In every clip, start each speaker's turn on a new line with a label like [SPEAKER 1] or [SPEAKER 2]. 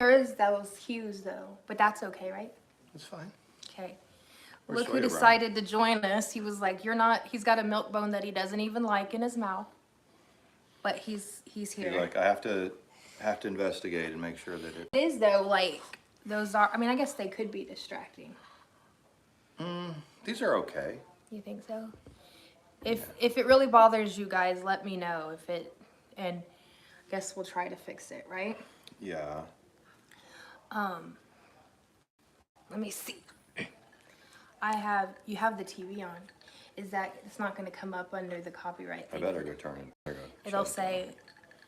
[SPEAKER 1] There is those hues though, but that's okay, right?
[SPEAKER 2] It's fine.
[SPEAKER 1] Okay.
[SPEAKER 2] We're
[SPEAKER 1] Look who
[SPEAKER 2] straight around.
[SPEAKER 1] decided to join us. He was like, "You're not." He's got a milk bone that he doesn't even like in his mouth, but he's here.
[SPEAKER 2] You're like, I have to investigate and make sure that
[SPEAKER 1] It is though, like those are. I mean, I guess they could be distracting.
[SPEAKER 2] these are okay.
[SPEAKER 1] You think so? If it really bothers you guys, let me know. If it, and I guess we'll try to fix it, right?
[SPEAKER 2] Yeah.
[SPEAKER 1] Let me see. You have the TV on. Is that, it's not going to come up under the copyright
[SPEAKER 2] I
[SPEAKER 1] thing?
[SPEAKER 2] better go turn it.
[SPEAKER 1] It'll say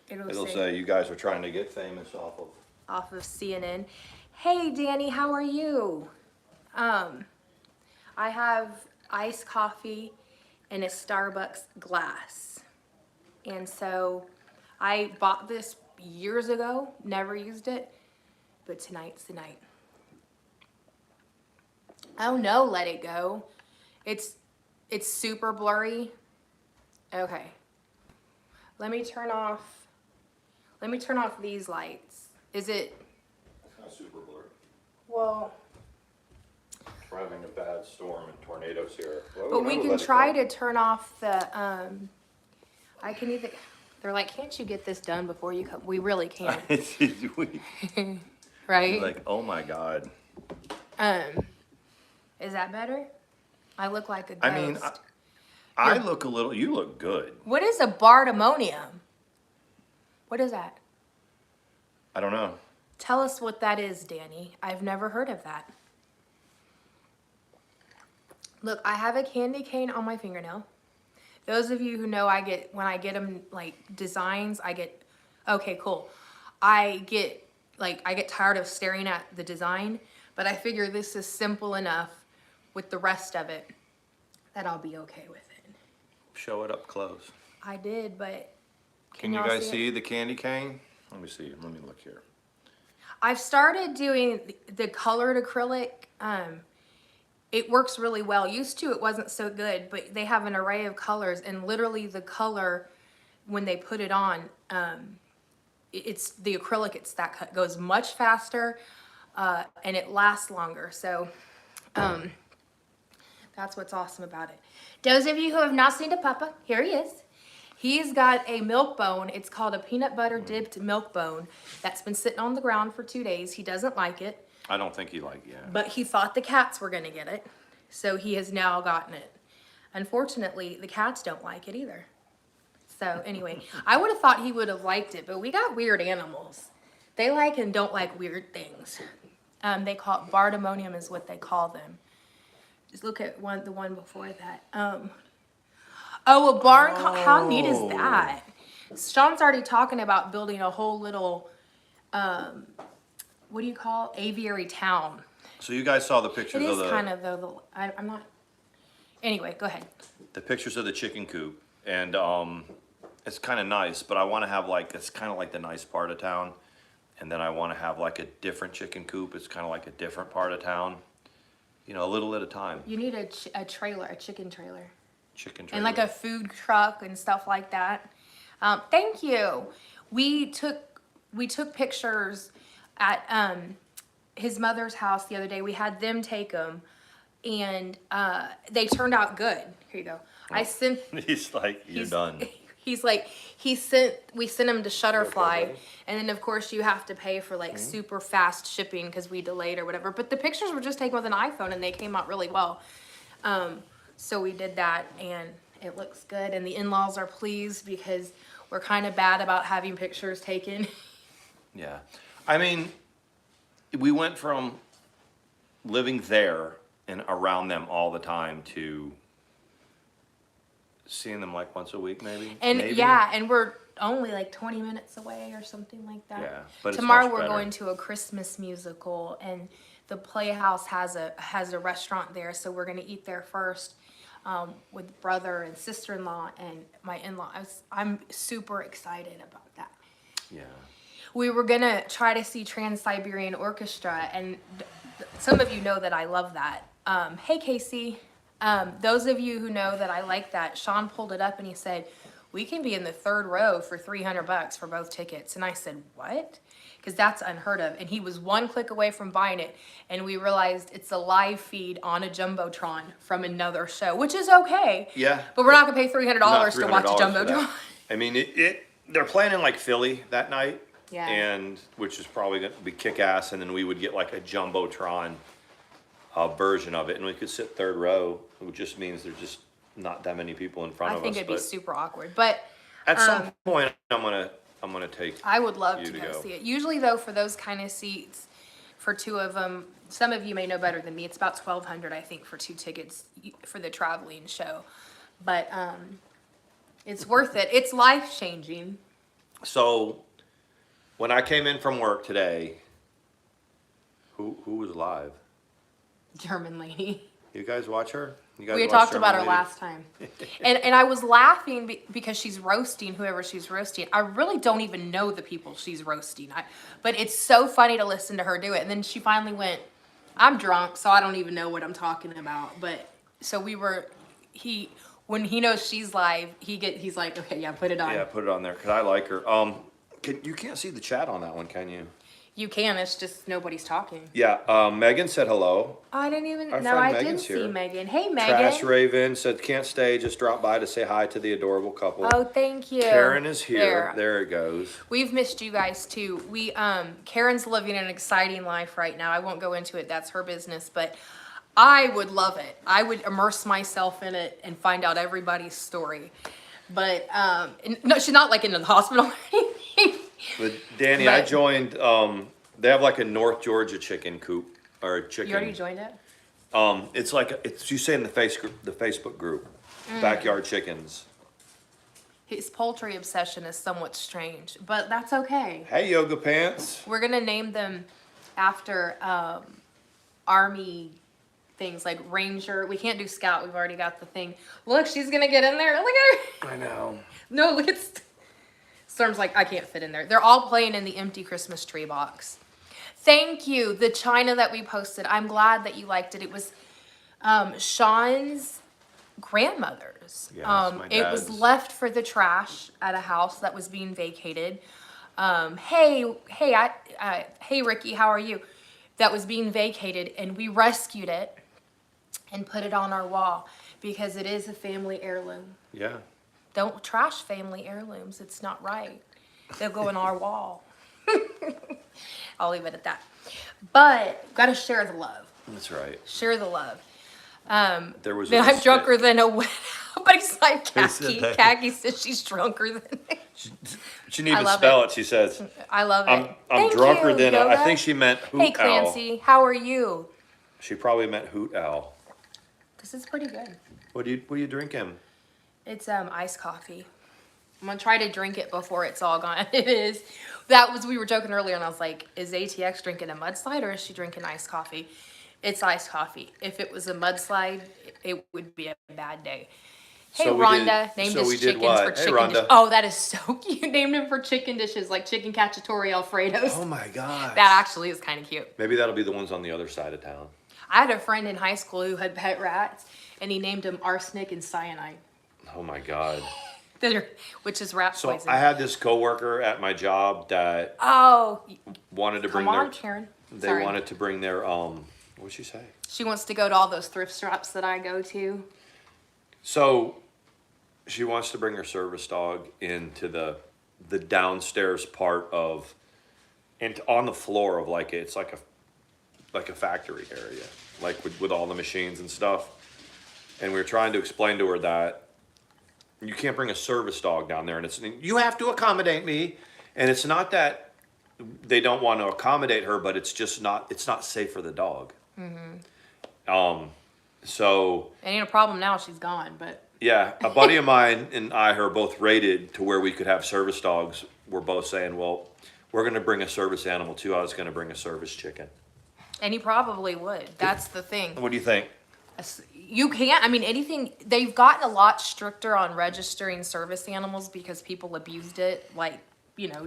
[SPEAKER 2] You guys are trying to get famous
[SPEAKER 1] off of CNN. Hey Danny, how are you? I have iced coffee in a Starbucks glass. And so I bought this years ago, never used it, but tonight's the night. Oh no, let it go. It's super blurry. Okay. Let me turn off these lights. Is it?
[SPEAKER 2] It's not super blurry.
[SPEAKER 1] Well,
[SPEAKER 2] We're having a bad storm and tornadoes here.
[SPEAKER 1] but we can try to turn off the, I can either, they're like, can't you get this done before you come? We really can. Right?
[SPEAKER 2] Like, oh my God.
[SPEAKER 1] Is that better? I look like a ghost.
[SPEAKER 2] I mean, I look you look good.
[SPEAKER 1] What is a bardamonium? What is that?
[SPEAKER 2] I don't know.
[SPEAKER 1] Tell us what that is, Danny. I've never heard of that. Look, I have a candy cane on my fingernail. Those of you who know, when I get them like designs, okay, cool. I get tired of staring at the design, but I figure this is simple enough with the rest of it that I'll be okay with it.
[SPEAKER 2] Show it up close.
[SPEAKER 1] I did, but
[SPEAKER 2] Can you guys see the candy cane? Let me see. Let me look here.
[SPEAKER 1] I've started doing the colored acrylic. It works really well. Used to, it wasn't so good, but they have an array of colors, and literally the color, when they put it on, it's the acrylic. It's that goes much faster, and it lasts longer. So, that's what's awesome about it. Those of you who have not seen the Papa, here he is. He's got a milk bone. It's called a peanut butter dipped milk bone that's been sitting on the ground for 2 days. He doesn't like it.
[SPEAKER 2] I don't think he liked it.
[SPEAKER 1] But he thought the cats were going to get it. So he has now gotten it. Unfortunately, the cats don't like it either. So anyway, I would have thought he would have liked it, but we got weird animals. They like and don't like weird things. They call it bardamonium is what they call them. Just look at the one before that. Oh, a barn. How neat is that? Sean's already talking about building a whole little, what do you call aviary town?
[SPEAKER 2] So you guys saw the pictures
[SPEAKER 1] It
[SPEAKER 2] of
[SPEAKER 1] is kind of though. I'm not. Anyway, go ahead.
[SPEAKER 2] the pictures of the chicken coop, and it's kind of nice. But I want to have it's kind of like the nice part of town, and then I want to have like a different chicken coop. It's kind of like a different part of town. You know, a little at a time.
[SPEAKER 1] You need a trailer, a chicken trailer.
[SPEAKER 2] Chicken trailer.
[SPEAKER 1] And like a food truck and stuff like that. Thank you. We took pictures at his mother's house the other day. We had them take them, and they turned out good. Here you go. I sent.
[SPEAKER 2] He's like, you're done.
[SPEAKER 1] He's like, we sent him to Shutterfly, and then of course you have to pay for like super fast shipping because we delayed or whatever. But the pictures were just taken with an iPhone, and they came out really well. So we did that, and it looks good, and the in-laws are pleased because we're kind of bad about having pictures taken.
[SPEAKER 2] Yeah. I mean, we went from living there and around them all the time to seeing them like once a week, maybe.
[SPEAKER 1] And
[SPEAKER 2] maybe.
[SPEAKER 1] yeah, and we're only like 20 minutes away or something like that.
[SPEAKER 2] Yeah, but it's
[SPEAKER 1] tomorrow
[SPEAKER 2] much
[SPEAKER 1] we're
[SPEAKER 2] better.
[SPEAKER 1] going to a Christmas musical, and the Playhouse has a restaurant there, so we're gonna eat there first with brother and sister-in-law and my in-law. I'm super excited about that.
[SPEAKER 2] Yeah.
[SPEAKER 1] We were gonna try to see Trans-Siberian Orchestra, and some of you know that I love that. Hey Casey, those of you who know that I like that, Sean pulled it up and he said, we can be in the third row for $300 for both tickets. And I said, what? Because that's unheard of. And he was one click away from buying it. And we realized it's a live feed on a Jumbotron from another show, which is okay.
[SPEAKER 2] Yeah.
[SPEAKER 1] But we're not going to pay $300
[SPEAKER 2] Not
[SPEAKER 1] to watch a
[SPEAKER 2] $300 for
[SPEAKER 1] Jumbotron.
[SPEAKER 2] that. I mean, they're playing in like Philly that night.
[SPEAKER 1] Yeah.
[SPEAKER 2] And which is probably going to be kick-ass. And then we would get like a Jumbotron version of it. And we could sit third row, which just means there's just not that many people in front of us.
[SPEAKER 1] I think it'd be super awkward. But
[SPEAKER 2] at some point, I'm gonna take.
[SPEAKER 1] I would love
[SPEAKER 2] you
[SPEAKER 1] to
[SPEAKER 2] to
[SPEAKER 1] go
[SPEAKER 2] go.
[SPEAKER 1] see it. Usually, though, for those kind of seats, for two of them, some of you may know better than me. It's about $1,200, I think, for 2 tickets for the traveling show. But it's worth it. It's life changing.
[SPEAKER 2] So, when I came in from work today, who was live?
[SPEAKER 1] German lady.
[SPEAKER 2] You guys watch her? You guys
[SPEAKER 1] We had
[SPEAKER 2] watch
[SPEAKER 1] talked about her
[SPEAKER 2] German Lady?
[SPEAKER 1] last time. And I was laughing because she's roasting whoever she's roasting. I really don't even know the people she's roasting. But it's so funny to listen to her do it. And then she finally went, I'm drunk, so I don't even know what I'm talking about. But so when he knows she's live, he's like, okay, yeah, put it on.
[SPEAKER 2] Yeah, put it on there because I like her. You can't see the chat on that one, can you?
[SPEAKER 1] You can, it's just nobody's talking.
[SPEAKER 2] Yeah, Megan said hello.
[SPEAKER 1] I didn't even,
[SPEAKER 2] Our
[SPEAKER 1] no,
[SPEAKER 2] friend
[SPEAKER 1] I
[SPEAKER 2] Megan's
[SPEAKER 1] did see
[SPEAKER 2] here.
[SPEAKER 1] Megan. Hey, Megan.
[SPEAKER 2] Trash Raven said can't stay, just drop by to say hi to the adorable couple.
[SPEAKER 1] Oh, thank you.
[SPEAKER 2] Karen is here. There it goes.
[SPEAKER 1] We've missed you guys too. Karen's living an exciting life right now. I won't go into it. That's her business, but I would love it. I would immerse myself in it and find out everybody's story. But no, she's not like in the hospital or anything.
[SPEAKER 2] But Danny, I joined. They have like a North Georgia chicken coop or a chicken.
[SPEAKER 1] You already joined it?
[SPEAKER 2] It's like you say in the Facebook group, Backyard Chickens.
[SPEAKER 1] His poultry obsession is somewhat strange, but that's okay.
[SPEAKER 2] Hey, Yoga Pants.
[SPEAKER 1] We're gonna name them after Army things like Ranger. We can't do Scout. We've already got the thing. Look, she's gonna get in there. Look at her.
[SPEAKER 2] I know.
[SPEAKER 1] No, look at Storm's like, I can't fit in there. They're all playing in the empty Christmas tree box. Thank you. The china that we posted. I'm glad that you liked it. It was Sean's grandmother's.
[SPEAKER 2] Yes, my
[SPEAKER 1] it was
[SPEAKER 2] dad's.
[SPEAKER 1] left for the trash at a house that was being vacated. Hey, Ricky, how are you? That was being vacated, and we rescued it and put it on our wall because it is a family heirloom.
[SPEAKER 2] Yeah.
[SPEAKER 1] Don't trash family heirlooms. It's not right. They'll go in our wall. I'll leave it at that. But gotta share the love.
[SPEAKER 2] That's right.
[SPEAKER 1] Share the love.
[SPEAKER 2] There was.
[SPEAKER 1] I'm drunker than a wet. Nobody's like
[SPEAKER 2] Who said
[SPEAKER 1] Khaki.
[SPEAKER 2] that?
[SPEAKER 1] Khaki says she's drunker than.
[SPEAKER 2] She need
[SPEAKER 1] I
[SPEAKER 2] to
[SPEAKER 1] love
[SPEAKER 2] spell
[SPEAKER 1] it.
[SPEAKER 2] it. She says.
[SPEAKER 1] I love it.
[SPEAKER 2] I'm
[SPEAKER 1] Thank
[SPEAKER 2] drunker
[SPEAKER 1] you,
[SPEAKER 2] than. I
[SPEAKER 1] Yoga.
[SPEAKER 2] think she meant hoot
[SPEAKER 1] Hey
[SPEAKER 2] owl.
[SPEAKER 1] Clancy, how are you?
[SPEAKER 2] She probably meant hoot owl.
[SPEAKER 1] This is pretty good.
[SPEAKER 2] What are you drinking?
[SPEAKER 1] It's iced coffee. I'm gonna try to drink it before it's all gone. It is. We were joking earlier, and I was like, is ATX drinking a mudslide or is she drinking iced coffee? It's iced coffee. If it was a mudslide, it would be a bad day. Hey,
[SPEAKER 2] So we
[SPEAKER 1] Rhonda,
[SPEAKER 2] did-
[SPEAKER 1] named
[SPEAKER 2] so
[SPEAKER 1] his
[SPEAKER 2] we did
[SPEAKER 1] chickens
[SPEAKER 2] what?
[SPEAKER 1] for
[SPEAKER 2] Hey,
[SPEAKER 1] chicken
[SPEAKER 2] Rhonda.
[SPEAKER 1] dishes. Oh, that is so cute. Named him for chicken dishes, like chicken cacciatore Alfredos.
[SPEAKER 2] Oh my gosh.
[SPEAKER 1] That actually is kind of cute.
[SPEAKER 2] Maybe that'll be the ones on the other side of town.
[SPEAKER 1] I had a friend in high school who had pet rats, and he named them arsenic and cyanide,
[SPEAKER 2] Oh my god.
[SPEAKER 1] which is rat
[SPEAKER 2] So
[SPEAKER 1] poison.
[SPEAKER 2] I had this coworker at my job that
[SPEAKER 1] Oh,
[SPEAKER 2] wanted to bring
[SPEAKER 1] come on,
[SPEAKER 2] their.
[SPEAKER 1] Karen.
[SPEAKER 2] They
[SPEAKER 1] Sorry.
[SPEAKER 2] wanted to bring their What'd she say?
[SPEAKER 1] She wants to go to all those thrift shops that I go to.
[SPEAKER 2] So, she wants to bring her service dog into the downstairs part of, and on the floor of it's like a factory area, like with all the machines and stuff. And we were trying to explain to her that you can't bring a service dog down there, and you have to accommodate me. And it's not that they don't want to accommodate her, but it's not safe for the dog. So.
[SPEAKER 1] It ain't a problem now. She's gone, but
[SPEAKER 2] Yeah, a buddy of mine and I are both rated to where we could have service dogs. We're both saying, well, we're going to bring a service animal too. I was going to bring a service chicken.
[SPEAKER 1] and he probably would. That's the thing.
[SPEAKER 2] What do you think?
[SPEAKER 1] You can't. I mean, anything. They've gotten a lot stricter on registering service animals because people abused it. Like,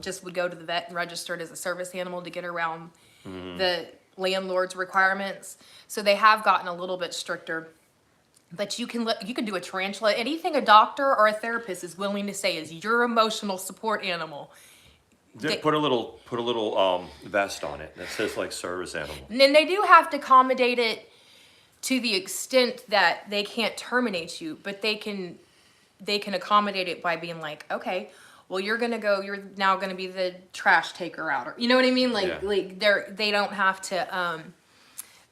[SPEAKER 1] just would go to the vet and register it as a service animal to get around the landlord's requirements. So they have gotten a little bit stricter. But you can do a tarantula. Anything a doctor or a therapist is willing to say is your emotional support animal.
[SPEAKER 2] Put a little vest on it that says like service animal.
[SPEAKER 1] And then they do have to accommodate it to the extent that they can't terminate you, but they can accommodate it by being like, okay, well, you're now gonna be the trash taker out, or you know what I mean? Like they don't have to.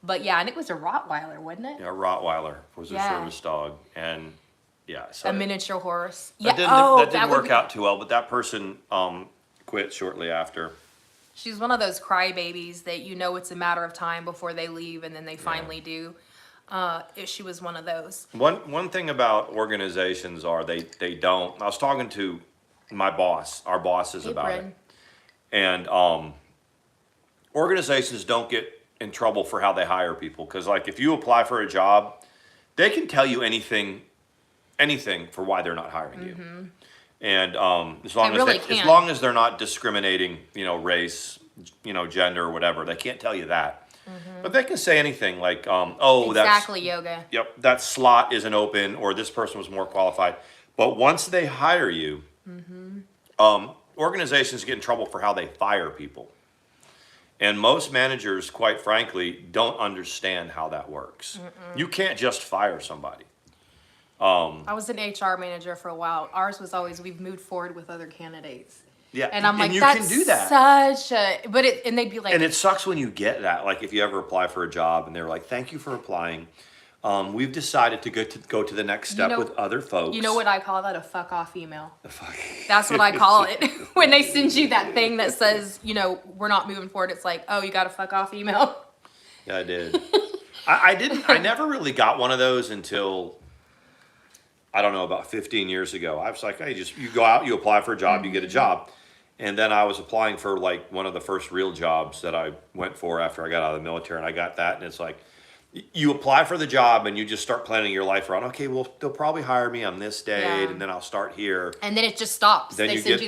[SPEAKER 1] But yeah, and it was a Rottweiler, wasn't it?
[SPEAKER 2] Yeah, a Rottweiler was a service dog, and yeah, so
[SPEAKER 1] a miniature horse.
[SPEAKER 2] That didn't work out too well. But that person quit shortly after.
[SPEAKER 1] She's one of those crybabies that it's a matter of time before they leave, and then they finally do. She was one of those.
[SPEAKER 2] One thing about organizations are they don't. I was talking to my boss, our bosses about it, and organizations don't get in trouble for how they hire people, because like if you apply for a job, they can tell you anything for why they're not hiring you, and as long as they're not discriminating, race, gender or whatever, they can't tell you that. But they can say anything like,
[SPEAKER 1] yoga.
[SPEAKER 2] Yep, that slot isn't open, or this person was more qualified. But once they hire you, organizations get in trouble for how they fire people. And most managers, quite frankly, don't understand how that works. You can't just fire somebody.
[SPEAKER 1] I was an HR manager for a while. Ours was always, we've moved forward with other candidates.
[SPEAKER 2] Yeah,
[SPEAKER 1] and I'm like,
[SPEAKER 2] you
[SPEAKER 1] that's
[SPEAKER 2] can do that.
[SPEAKER 1] And they'd be like,
[SPEAKER 2] and it sucks when you get that. Like if you ever apply for a job and they're like, "Thank you for applying. We've decided to go to the next step with other folks."
[SPEAKER 1] You know what I call that? A fuck off email. That's what I call it. When they send you that thing that says, we're not moving forward. It's like, oh, you got a fuck off email.
[SPEAKER 2] Yeah, I did. I didn't. I never really got one of those until, I don't know, about 15 years ago. I was like, hey, you go out, you apply for a job, you get a job. And then I was applying for like one of the first real jobs that I went for after I got out of the military, and I got that, and it's like, you apply for the job and you just start planning your life around, okay, well, they'll probably hire me on this date, and then I'll start here.
[SPEAKER 1] And then it just stops.
[SPEAKER 2] Then you get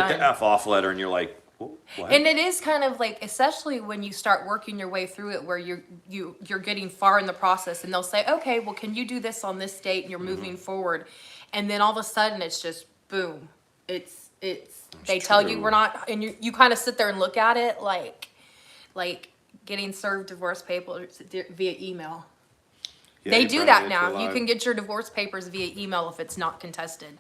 [SPEAKER 2] the F off letter, and you're like, what?
[SPEAKER 1] And it is kind of like, especially when you start working your way through it, where you're getting far in the process, and they'll say, okay, well, can you do this on this date, and you're moving forward, and then all of a sudden it's just boom, they tell you we're not, and you kind of sit there and look at it like getting served divorce papers via email. Yeah, they do that now. You can get your divorce papers via email if it's not contested.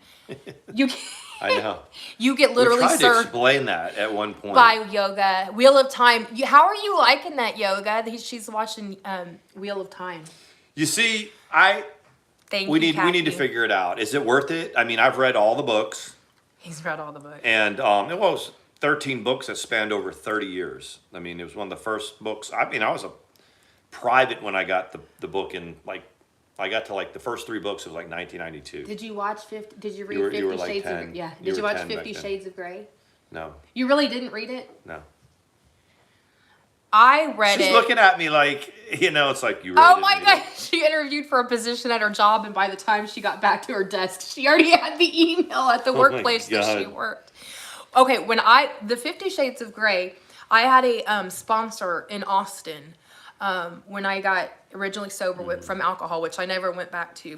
[SPEAKER 1] You can,
[SPEAKER 2] I know.
[SPEAKER 1] You get literally
[SPEAKER 2] served.
[SPEAKER 1] To
[SPEAKER 2] explain that at one point.
[SPEAKER 1] By yoga, Wheel of Time. How are you liking that yoga? She's watching Wheel of Time.
[SPEAKER 2] You see,
[SPEAKER 1] we
[SPEAKER 2] need to figure it out. Is it worth it? I mean, I've read all the books.
[SPEAKER 1] He's read all the books.
[SPEAKER 2] And it was 13 books that spanned over 30 years. I mean, it was one of the first books. I mean, I was a private when I got the book in, like, I got to like the first 3 books. It was like 1992.
[SPEAKER 1] Did you watch Did you read 50
[SPEAKER 2] like
[SPEAKER 1] Shades
[SPEAKER 2] 10.
[SPEAKER 1] of Yeah. Did you watch 50 Shades of Grey?
[SPEAKER 2] No.
[SPEAKER 1] You really didn't read it?
[SPEAKER 2] No.
[SPEAKER 1] I read it.
[SPEAKER 2] She's looking at me like, it's like you read
[SPEAKER 1] Oh my God. She interviewed for a position at her job, and by the time she got back to her desk, she already had the email at the workplace that she worked. Okay, the 50 Shades of Grey, I had a sponsor in Austin when I got originally sober from alcohol, which I never went back to,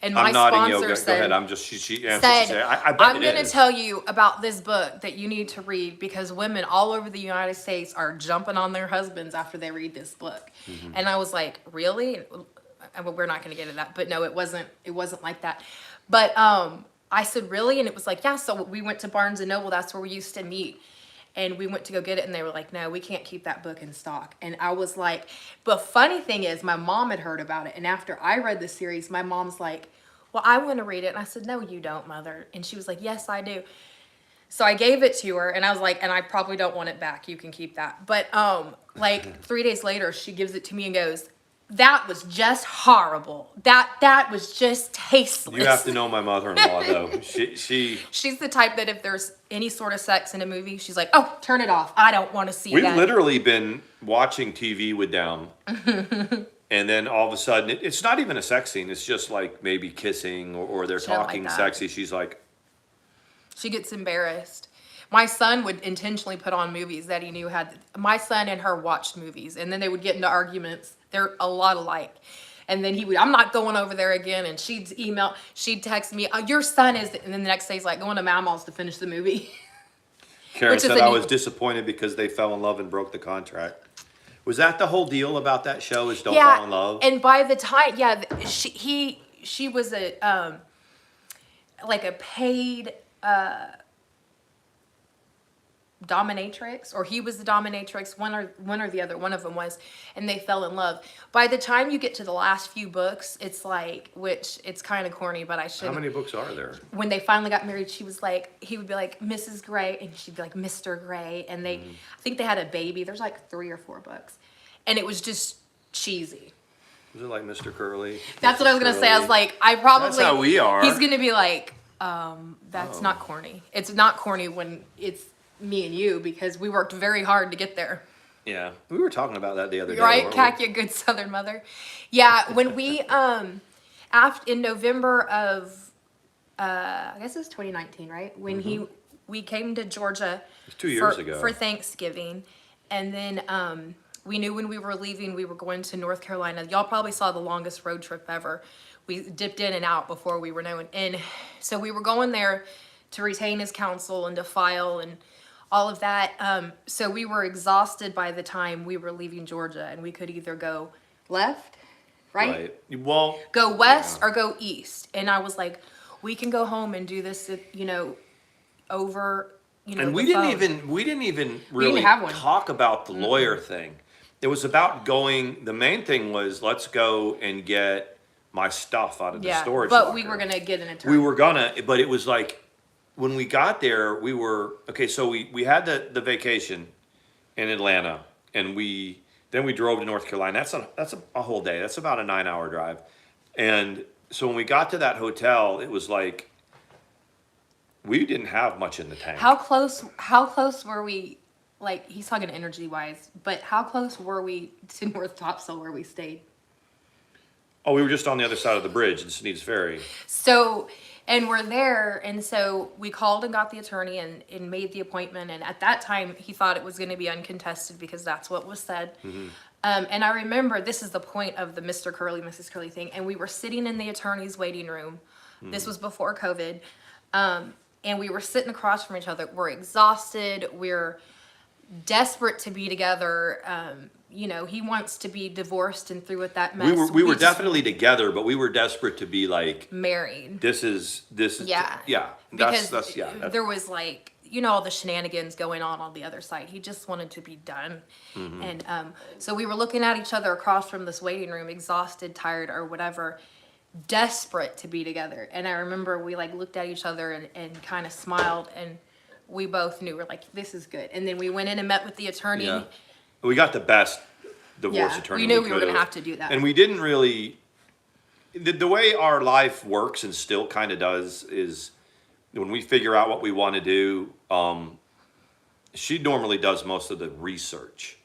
[SPEAKER 1] and my sponsor said,
[SPEAKER 2] go ahead. She answered,
[SPEAKER 1] I'm going to tell you about this book that you need to read, because women all over the United States are jumping on their husbands after they read this book. And I was like, really? Well, we're not going to get into that, but no, it wasn't like that. But I said, really? And it was like, yeah. So we went to Barnes and Noble. That's where we used to meet. And we went to go get it, and they were like, no, we can't keep that book in stock. And I was like, but funny thing is, my mom had heard about it. And after I read the series, my mom's like, well, I want to read it. And I said, no, you don't, Mother. And she was like, yes, I do. So I gave it to her, and I was like, and I probably don't want it back. You can keep that. But like 3 days later, she gives it to me and goes, that was just horrible. That was just tasteless.
[SPEAKER 2] You have to know my mother-in-law, though. She's
[SPEAKER 1] the type that if there's any sort of sex in a movie, she's like, oh, turn it off. I don't want to see that.
[SPEAKER 2] We've literally been watching TV with them, and then all of a sudden, it's not even a sex scene. It's just like maybe kissing or they're talking sexy. She's like...
[SPEAKER 1] She gets embarrassed. My son would intentionally put on movies that he knew had... My son and her watched movies, and then they would get into arguments. They're a lot alike. And then he would, I'm not going over there again. And she'd text me, your son is, and then the next day he's like going to Mama's to finish the movie.
[SPEAKER 2] Karen
[SPEAKER 1] Which is
[SPEAKER 2] said
[SPEAKER 1] a
[SPEAKER 2] I
[SPEAKER 1] neat-
[SPEAKER 2] was disappointed because they fell in love and broke the contract. Was that the whole deal about that show? Is don't fall in love?
[SPEAKER 1] And by the time, she was a like a paid dominatrix, or he was the dominatrix, one or the other, one of them was, and they fell in love. By the time you get to the last few books, it's like, which it's kind of corny, but I should.
[SPEAKER 2] How many books are there?
[SPEAKER 1] When they finally got married, she was like, he would be like Mrs. Gray, and she'd be like Mr. Gray, and I think they had a baby. There's like 3 or 4 books, and it was just cheesy.
[SPEAKER 2] Was it like Mr. Curly?
[SPEAKER 1] That's what I was gonna say. I was like, I probably.
[SPEAKER 2] That's how we are.
[SPEAKER 1] He's gonna be like, that's not corny. It's not corny when it's me and you, because we worked very hard to get there.
[SPEAKER 2] Yeah, we were talking about that the other day.
[SPEAKER 1] Right,
[SPEAKER 2] weren't
[SPEAKER 1] Khaki, a good Southern mother. Yeah, when we after in November of I guess it was 2019, right? When we came to Georgia.
[SPEAKER 2] It's 2 years ago
[SPEAKER 1] for Thanksgiving, and then we knew when we were leaving we were going to North Carolina. Y'all probably saw the longest road trip ever. We dipped in and out before we were known, and so we were going there to retain his counsel and to file and all of that. So we were exhausted by the time we were leaving Georgia, and we could either go left, right?
[SPEAKER 2] Well,
[SPEAKER 1] Go west or go east. And I was like, we can go home and do this, over,
[SPEAKER 2] and we
[SPEAKER 1] the
[SPEAKER 2] didn't
[SPEAKER 1] phone.
[SPEAKER 2] even really
[SPEAKER 1] have one.
[SPEAKER 2] talk about the lawyer thing. It was about going. The main thing was let's go and get my stuff out of the storage.
[SPEAKER 1] But we
[SPEAKER 2] locker.
[SPEAKER 1] were gonna get an attorney.
[SPEAKER 2] We were gonna, but it was like when we got there, we were okay. So we had the vacation in Atlanta, and then we drove to North Carolina. That's a whole day. That's about a 9-hour drive. And so when we got to that hotel, it was like we didn't have much in the tank.
[SPEAKER 1] How close were we? Like, he's talking energy wise, but how close were we to North Topsail where we stayed?
[SPEAKER 2] Oh, we were just on the other side of the bridge in Sneed's Ferry.
[SPEAKER 1] So, and we're there, and so we called and got the attorney and made the appointment. And at that time, he thought it was going to be uncontested because that's what was said. And I remember, this is the point of the Mr. Curly, Mrs. Curly thing. And we were sitting in the attorney's waiting room. This was before COVID. And we were sitting across from each other. We're exhausted. We're desperate to be together. He wants to be divorced and through with that mess.
[SPEAKER 2] We were definitely together, but we were desperate to be like
[SPEAKER 1] married.
[SPEAKER 2] This is
[SPEAKER 1] Yeah.
[SPEAKER 2] That's
[SPEAKER 1] Because there was all the shenanigans going on the other side. He just wanted to be done. And so we were looking at each other across from this waiting room, exhausted, tired, or whatever, desperate to be together. And I remember we looked at each other and kind of smiled, and we both knew, we're like, this is good. And then we went in and met with the attorney.
[SPEAKER 2] Yeah. We got the best divorce attorney.
[SPEAKER 1] We knew we were going to have to do that.
[SPEAKER 2] And we didn't really. The way our life works and still kind of does is when we figure out what we want to do, she normally does most of the research.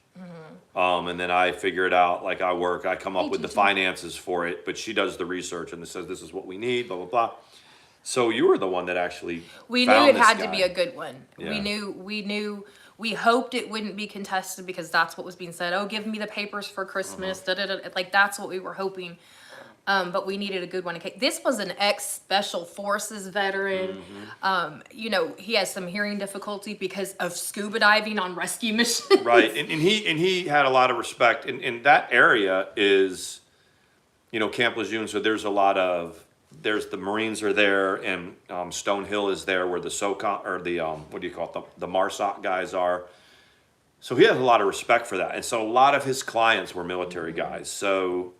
[SPEAKER 2] And then I figure it out, like I come up with the finances for it, but she does the research and says, this is what we need, blah, blah, blah. So you were the one that actually
[SPEAKER 1] we
[SPEAKER 2] found
[SPEAKER 1] knew it
[SPEAKER 2] this
[SPEAKER 1] had
[SPEAKER 2] guy.
[SPEAKER 1] to be a good one.
[SPEAKER 2] Yeah.
[SPEAKER 1] We knew, we hoped it wouldn't be contested because that's what was being said. Oh, give me the papers for Christmas. That's what we were hoping. But we needed a good one. This was an ex-Special Forces veteran. He has some hearing difficulty because of scuba diving on rescue missions.
[SPEAKER 2] Right, and he had a lot of respect. And that area is, Camp Lejeune. So there's the Marines are there, and Stonehill is there where the SOCOM or the what do you call it, the MARSOC guys are. So he has a lot of respect for that, and so a lot of his clients were military guys. So.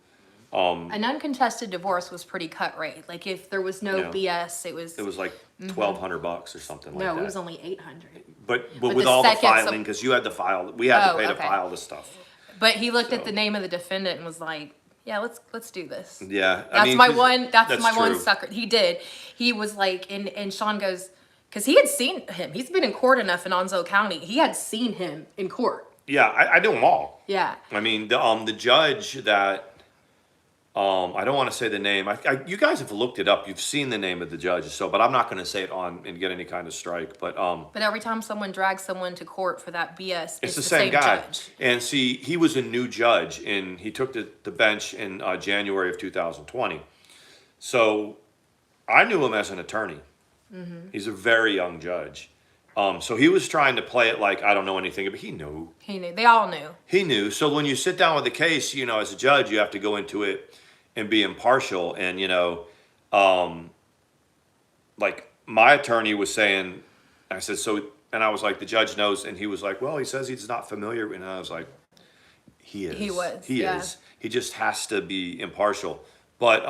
[SPEAKER 1] An uncontested divorce was pretty cut rate. Like if there was no BS, it was
[SPEAKER 2] like $1,200 or something like that.
[SPEAKER 1] No, it was only $800.
[SPEAKER 2] But with all the filing, because you had to file, we had to pay to file the stuff.
[SPEAKER 1] But he looked at the name of the defendant and was like, "Yeah, let's do this."
[SPEAKER 2] Yeah,
[SPEAKER 1] that's my one
[SPEAKER 2] true.
[SPEAKER 1] sucker. He did. He was like, and Sean goes, because he had seen him. He's been in court enough in Onslow County. He had seen him in court.
[SPEAKER 2] Yeah, I do them all.
[SPEAKER 1] Yeah.
[SPEAKER 2] I mean, the judge that I don't want to say the name. You guys have looked it up. You've seen the name of the judge, so but I'm not going to say it on and get any kind of strike. But
[SPEAKER 1] every time someone drags someone to court for that BS,
[SPEAKER 2] it's the same guy.
[SPEAKER 1] judge.
[SPEAKER 2] And see, he was a new judge, and he took the bench in January of 2020. So I knew him as an attorney. He's a very young judge. So he was trying to play it like I don't know anything, but he knew.
[SPEAKER 1] He knew. They all knew.
[SPEAKER 2] He knew. So when you sit down with the case, as a judge, you have to go into it and be impartial. And, like my attorney was saying, I said, and I was like, the judge knows. And he was like, well, he says he's not familiar. And I was like, he is. He is. He just has to be impartial. But,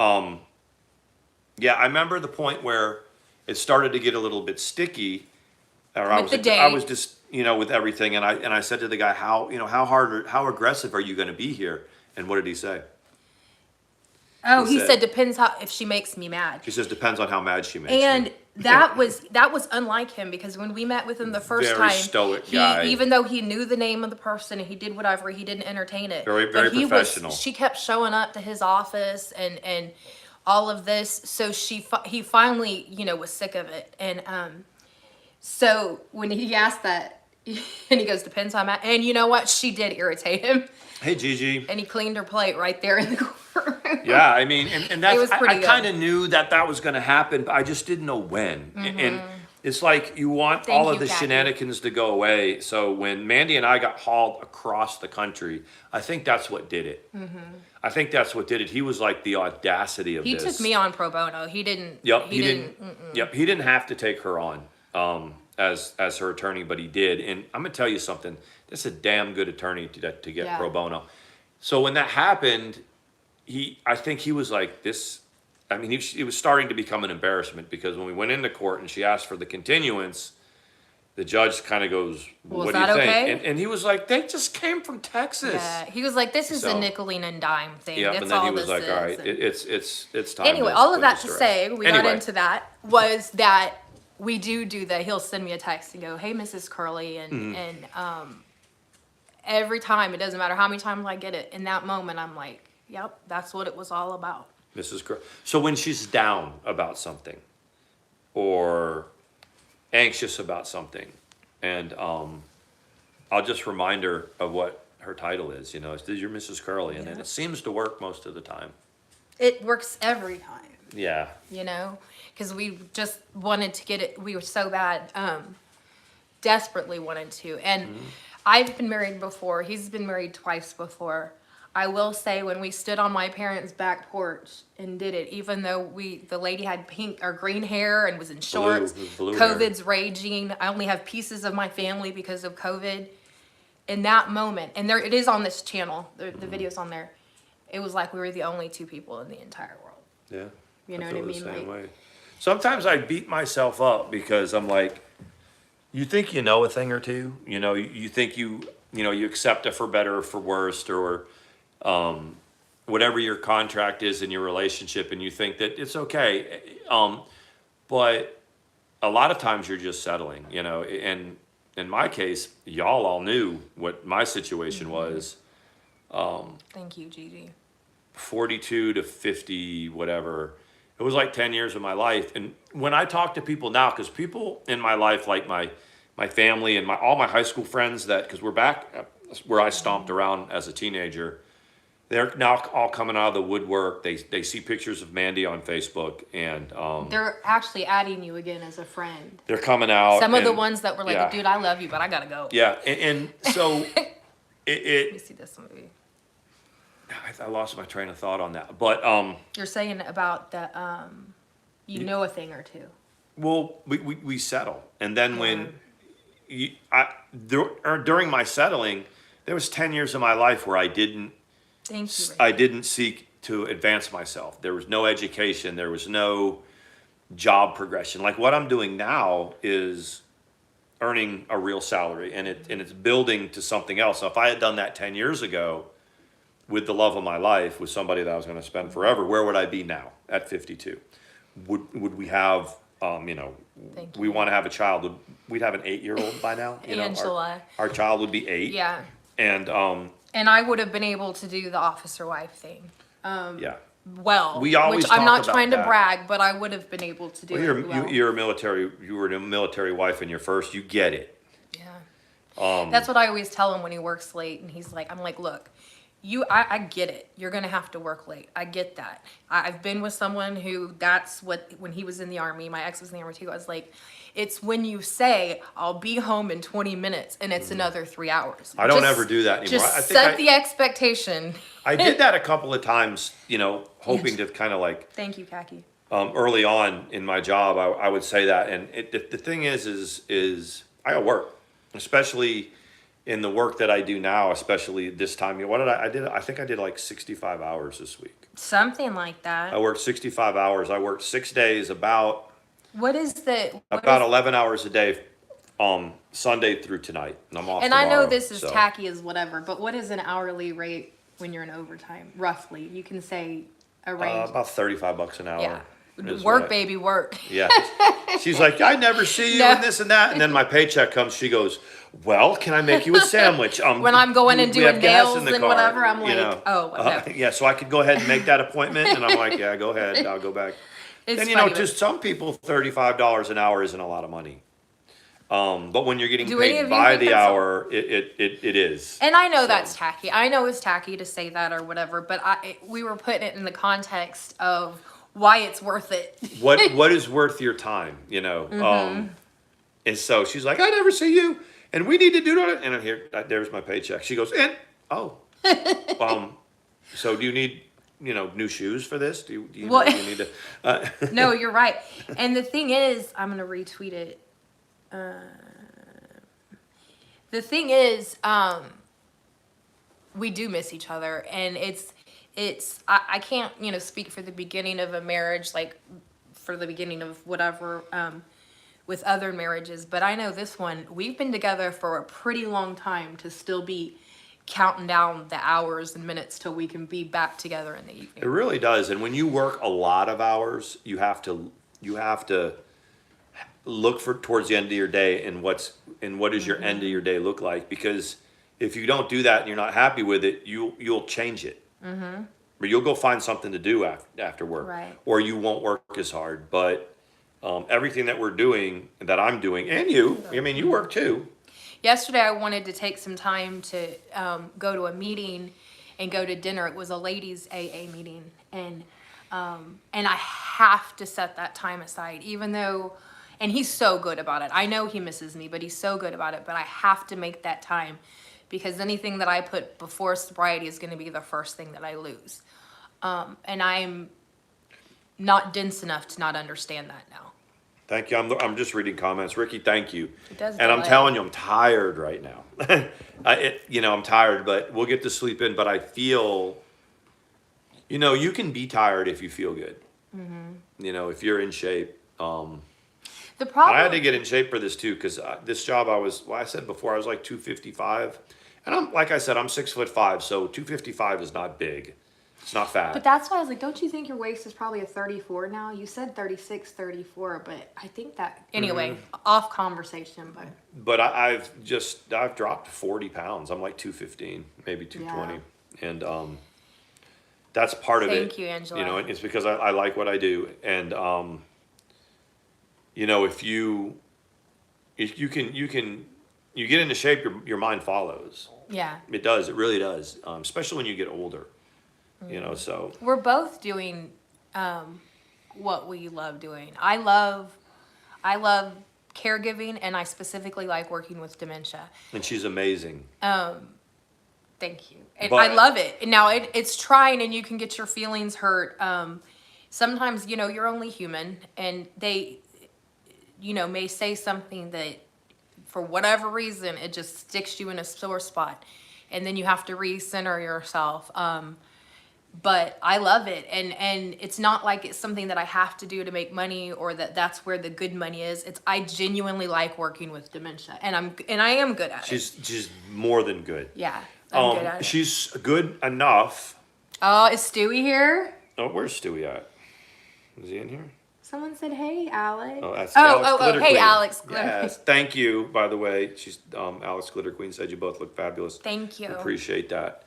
[SPEAKER 2] yeah, I remember the point where it started to get a little bit sticky. Or I was just, with everything. And I said to the guy, how aggressive are you going to be here? And what did he say?
[SPEAKER 1] Oh, he said depends if she makes me mad.
[SPEAKER 2] He says depends on how mad she makes me.
[SPEAKER 1] And that was unlike him, because when we met with him the first
[SPEAKER 2] Very
[SPEAKER 1] time,
[SPEAKER 2] stoic guy.
[SPEAKER 1] Even though he knew the name of the person and he did whatever, he didn't entertain it.
[SPEAKER 2] Very
[SPEAKER 1] But
[SPEAKER 2] professional.
[SPEAKER 1] She kept showing up to his office and all of this, so he finally was sick of it. And so when he asked that, and he goes, depends on that. And you know what? She did irritate him.
[SPEAKER 2] Hey, Gigi.
[SPEAKER 1] And he cleaned her plate right there in the courtroom.
[SPEAKER 2] Yeah, I mean, and that's,
[SPEAKER 1] It was pretty
[SPEAKER 2] I
[SPEAKER 1] good.
[SPEAKER 2] kind of knew that was going to happen, but I just didn't know when. And it's like you want
[SPEAKER 1] Thank
[SPEAKER 2] all of
[SPEAKER 1] you,
[SPEAKER 2] the
[SPEAKER 1] Kathy.
[SPEAKER 2] shenanigans to go away. So when Mandy and I got hauled across the country, I think that's what did it. I think that's what did it. He was like the audacity of
[SPEAKER 1] He
[SPEAKER 2] this.
[SPEAKER 1] took me on pro bono. He didn't.
[SPEAKER 2] Yep,
[SPEAKER 1] He didn't.
[SPEAKER 2] Yep, he didn't have to take her on as her attorney, but he did. And I'm gonna tell you something. This is a damn good attorney to get pro bono. So when that happened, I think he was like this. I mean, it was starting to become an embarrassment, because when we went into court and she asked for the continuance, the judge kind of goes, "What do you think?"
[SPEAKER 1] Okay?
[SPEAKER 2] And he was like, "They just came from Texas."
[SPEAKER 1] Yeah, he was like, "This is a
[SPEAKER 2] So-
[SPEAKER 1] nickel and dime thing."
[SPEAKER 2] Yeah,
[SPEAKER 1] That's
[SPEAKER 2] and then
[SPEAKER 1] all
[SPEAKER 2] he was
[SPEAKER 1] this
[SPEAKER 2] like,
[SPEAKER 1] is.
[SPEAKER 2] "All right,
[SPEAKER 1] And-
[SPEAKER 2] it's time."
[SPEAKER 1] Anyway, all of
[SPEAKER 2] put
[SPEAKER 1] that
[SPEAKER 2] this
[SPEAKER 1] to
[SPEAKER 2] rest."
[SPEAKER 1] say, we got
[SPEAKER 2] Anyway.
[SPEAKER 1] into that, was that we do that. He'll send me a text and go, "Hey, Mrs. Curley," and every time, it doesn't matter how many times I get it, in that moment, I'm like, "Yep, that's what it was all about."
[SPEAKER 2] Mrs. Curl. So when she's down about something, or anxious about something, and I'll just remind her of what her title is. It's you're Mrs. Curley, and then it seems to work most of the time.
[SPEAKER 1] It works every time.
[SPEAKER 2] Yeah.
[SPEAKER 1] Because we just wanted to get it. We were so bad, desperately wanted to. And I've been married before. He's been married twice before. I will say, when we stood on my parents' back porch and did it, even though the lady had pink or green hair and was in shorts,
[SPEAKER 2] blue hair.
[SPEAKER 1] COVID's raging. I only have pieces of my family because of COVID. In that moment, and it is on this channel, the video's on there. It was like we were the only two people in the entire world.
[SPEAKER 2] Yeah.
[SPEAKER 1] You know
[SPEAKER 2] I
[SPEAKER 1] what I
[SPEAKER 2] feel
[SPEAKER 1] mean?
[SPEAKER 2] the same
[SPEAKER 1] Like-
[SPEAKER 2] way. Sometimes I beat myself up because I'm like, you think you know a thing or two, you think you accept it for better or for worse, or whatever your contract is in your relationship, and you think that it's okay. But a lot of times you're just settling, and in my case, y'all all knew what my situation was.
[SPEAKER 1] Thank you, Gigi.
[SPEAKER 2] 42 to 50, whatever. It was like 10 years of my life. And when I talk to people now, because people in my life, like my family and all my high school friends, because we're back where I stomped around as a teenager, they're now all coming out of the woodwork. They see pictures of Mandy on Facebook, and
[SPEAKER 1] They're actually adding you again as a friend.
[SPEAKER 2] they're coming out.
[SPEAKER 1] Some of the
[SPEAKER 2] and-
[SPEAKER 1] ones that were like,
[SPEAKER 2] yeah.
[SPEAKER 1] dude, I love you, but I gotta go.
[SPEAKER 2] Yeah, and so
[SPEAKER 1] Let me see this movie.
[SPEAKER 2] I lost my train of thought on that. But
[SPEAKER 1] You're saying about the, you know a thing or two.
[SPEAKER 2] well, we settle, and then when during my settling, there was 10 years of my life where I didn't
[SPEAKER 1] Thank you.
[SPEAKER 2] I didn't seek to advance myself. There was no education. There was no job progression. Like what I'm doing now is earning a real salary, and it's building to something else. Now, if I had done that 10 years ago with the love of my life, with somebody that I was going to spend forever, where would I be now at 52? Would we have,
[SPEAKER 1] Thank
[SPEAKER 2] we
[SPEAKER 1] you.
[SPEAKER 2] want to have a child. We'd have an 8-year-old by now.
[SPEAKER 1] Angela.
[SPEAKER 2] Our child would be 8.
[SPEAKER 1] Yeah.
[SPEAKER 2] And
[SPEAKER 1] And I would have been able to do the officer wife thing.
[SPEAKER 2] yeah.
[SPEAKER 1] well,
[SPEAKER 2] We always
[SPEAKER 1] which I'm
[SPEAKER 2] talk
[SPEAKER 1] not
[SPEAKER 2] about
[SPEAKER 1] trying to
[SPEAKER 2] that.
[SPEAKER 1] brag, but I would have been able to do
[SPEAKER 2] Well,
[SPEAKER 1] it well.
[SPEAKER 2] you were a military wife in your first. You get it.
[SPEAKER 1] Yeah. That's what I always tell him when he works late, and he's like, I'm like, look, I get it. You're gonna have to work late. I get that. I've been with someone who that's what when he was in the army. My ex was in the army too. I was like, it's when you say I'll be home in 20 minutes and it's another 3 hours.
[SPEAKER 2] I don't ever do that anymore.
[SPEAKER 1] Just
[SPEAKER 2] I think
[SPEAKER 1] set the expectation.
[SPEAKER 2] I did that a couple of times, hoping to kind of like
[SPEAKER 1] Thank you, Khaki.
[SPEAKER 2] early on in my job, I would say that. And the thing is I got work, especially in the work that I do now, especially this time. What did I did? I think I did like 65 hours this week.
[SPEAKER 1] Something like that.
[SPEAKER 2] I worked 65 hours. I worked 6 days, about 11 hours a day, Sunday through tonight, and I'm off.
[SPEAKER 1] And
[SPEAKER 2] tomorrow,
[SPEAKER 1] I know this is
[SPEAKER 2] so.
[SPEAKER 1] tacky as whatever, but what is an hourly rate when you're in overtime? Roughly, you can say a range.
[SPEAKER 2] About $35 an hour.
[SPEAKER 1] Yeah.
[SPEAKER 2] is
[SPEAKER 1] Work,
[SPEAKER 2] what I-
[SPEAKER 1] baby, work.
[SPEAKER 2] Yeah. She's like, I never see you
[SPEAKER 1] No.
[SPEAKER 2] and this and that. And then my paycheck comes. She goes, well, can I make you a sandwich?
[SPEAKER 1] When I'm going and
[SPEAKER 2] we have
[SPEAKER 1] doing
[SPEAKER 2] gas
[SPEAKER 1] nails
[SPEAKER 2] in the
[SPEAKER 1] and
[SPEAKER 2] car,
[SPEAKER 1] whatever, I'm
[SPEAKER 2] you
[SPEAKER 1] like,
[SPEAKER 2] know.
[SPEAKER 1] oh, no.
[SPEAKER 2] Yeah, so I could go ahead and make that appointment. And I'm like, yeah, go ahead. I'll go back.
[SPEAKER 1] It's
[SPEAKER 2] And,
[SPEAKER 1] funny, but-
[SPEAKER 2] to some people, $35 an hour isn't a lot of money. But when you're getting
[SPEAKER 1] Do any
[SPEAKER 2] paid
[SPEAKER 1] of you
[SPEAKER 2] by
[SPEAKER 1] think
[SPEAKER 2] the
[SPEAKER 1] that's a-
[SPEAKER 2] hour, it is.
[SPEAKER 1] And I know
[SPEAKER 2] So-
[SPEAKER 1] that's tacky. I know it's tacky to say that or whatever, but we were putting it in the context of why it's worth it.
[SPEAKER 2] What is worth your time, and so she's like, I never see you, and we need to do that. And here, there's my paycheck. She goes, so do you need, new shoes for this? Do you know
[SPEAKER 1] What?
[SPEAKER 2] you need to?
[SPEAKER 1] No, you're right. And the thing is, I'm gonna retweet it. The thing is, we do miss each other, and I can't speak for the beginning of a marriage, like for the beginning of whatever with other marriages, but I know this one, we've been together for a pretty long time to still be counting down the hours and minutes till we can be back together in the
[SPEAKER 2] It
[SPEAKER 1] evening.
[SPEAKER 2] really does. And when you work a lot of hours, you have to look towards the end of your day and what does your end of your day look like? Because if you don't do that and you're not happy with it, you'll change it. Or you'll go find something to do after work,
[SPEAKER 1] Right.
[SPEAKER 2] or you won't work as hard. But everything that we're doing, that I'm doing, and you work too.
[SPEAKER 1] Yesterday, I wanted to take some time to go to a meeting and go to dinner. It was a ladies' AA meeting, and I have to set that time aside, even though, and he's so good about it. I know he misses me, but he's so good about it. But I have to make that time because anything that I put before sobriety is going to be the first thing that I lose, and I'm not dense enough to not understand that now.
[SPEAKER 2] Thank you. I'm just reading comments. Ricky, thank you.
[SPEAKER 1] It does
[SPEAKER 2] And I'm
[SPEAKER 1] delay.
[SPEAKER 2] telling you, I'm tired right now. I'm tired, but we'll get to sleep in. But I feel, you can be tired if you feel good. If you're in shape.
[SPEAKER 1] The problem.
[SPEAKER 2] I had to get in shape for this too, because this job I said before, I was like 255. And like I said, I'm 6'5", so 255 is not big. It's not fat.
[SPEAKER 1] But that's why I was like, don't you think your waist is probably a 34 now? You said 36, 34, but I think that, anyway, off conversation, but.
[SPEAKER 2] But I've dropped 40 pounds. I'm like 215, maybe 220.
[SPEAKER 1] Yeah.
[SPEAKER 2] And that's part of it.
[SPEAKER 1] Thank you, Angela.
[SPEAKER 2] It's because I like what I do. And, if you get into shape, your mind follows.
[SPEAKER 1] Yeah.
[SPEAKER 2] It does. It really does. Especially when you get older, so.
[SPEAKER 1] We're both doing what we love doing. I love caregiving, and I specifically like working with dementia.
[SPEAKER 2] And she's amazing.
[SPEAKER 1] Thank you. And
[SPEAKER 2] But-
[SPEAKER 1] I love it. Now it's trying, and you can get your feelings hurt. Sometimes, you're only human, and they, may say something that for whatever reason, it just sticks you in a sore spot. And then you have to recenter yourself. But I love it. And it's not like it's something that I have to do to make money or that's where the good money is. I genuinely like working with dementia, and I am good at it.
[SPEAKER 2] She's more than good.
[SPEAKER 1] Yeah, I'm good at it.
[SPEAKER 2] She's good enough.
[SPEAKER 1] Oh, is Stewie here?
[SPEAKER 2] Oh, where's Stewie at? Is he in here?
[SPEAKER 1] Someone said, "Hey, Alex."
[SPEAKER 2] Oh, that's
[SPEAKER 1] Oh,
[SPEAKER 2] Alex
[SPEAKER 1] oh,
[SPEAKER 2] Glitter
[SPEAKER 1] hey,
[SPEAKER 2] Queen.
[SPEAKER 1] Alex Glitter
[SPEAKER 2] Yes, thank you. By the way, she's Alex Glitter Queen said you both look fabulous.
[SPEAKER 1] Thank you.
[SPEAKER 2] Appreciate that.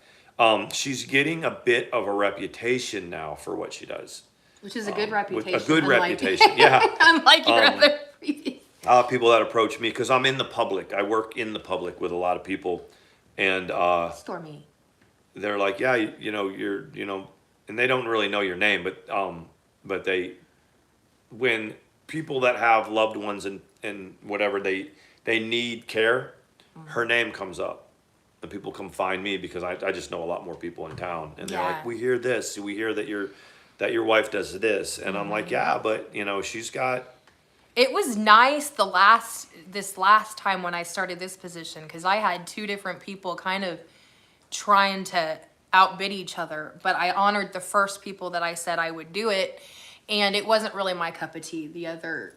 [SPEAKER 2] She's getting a bit of a reputation now for what she does.
[SPEAKER 1] Which is a good
[SPEAKER 2] With
[SPEAKER 1] reputation.
[SPEAKER 2] a good
[SPEAKER 1] unlike-
[SPEAKER 2] reputation, yeah.
[SPEAKER 1] Unlike your other previous.
[SPEAKER 2] People that approach me, because I'm in the public. I work in the public with a lot of people. And
[SPEAKER 1] Stormy.
[SPEAKER 2] they're like, yeah, you're, and they don't really know your name, but when people that have loved ones and whatever, they need care, her name comes up. And people come find me because I just know a lot more people in town. And they're like, we hear this, we hear that your wife does this. And I'm like, yeah, but she's got.
[SPEAKER 1] It was nice this last time when I started this position, because I had two different people kind of trying to outbid each other, but I honored the first people that I said I would do it, and it wasn't really my cup of tea. The other,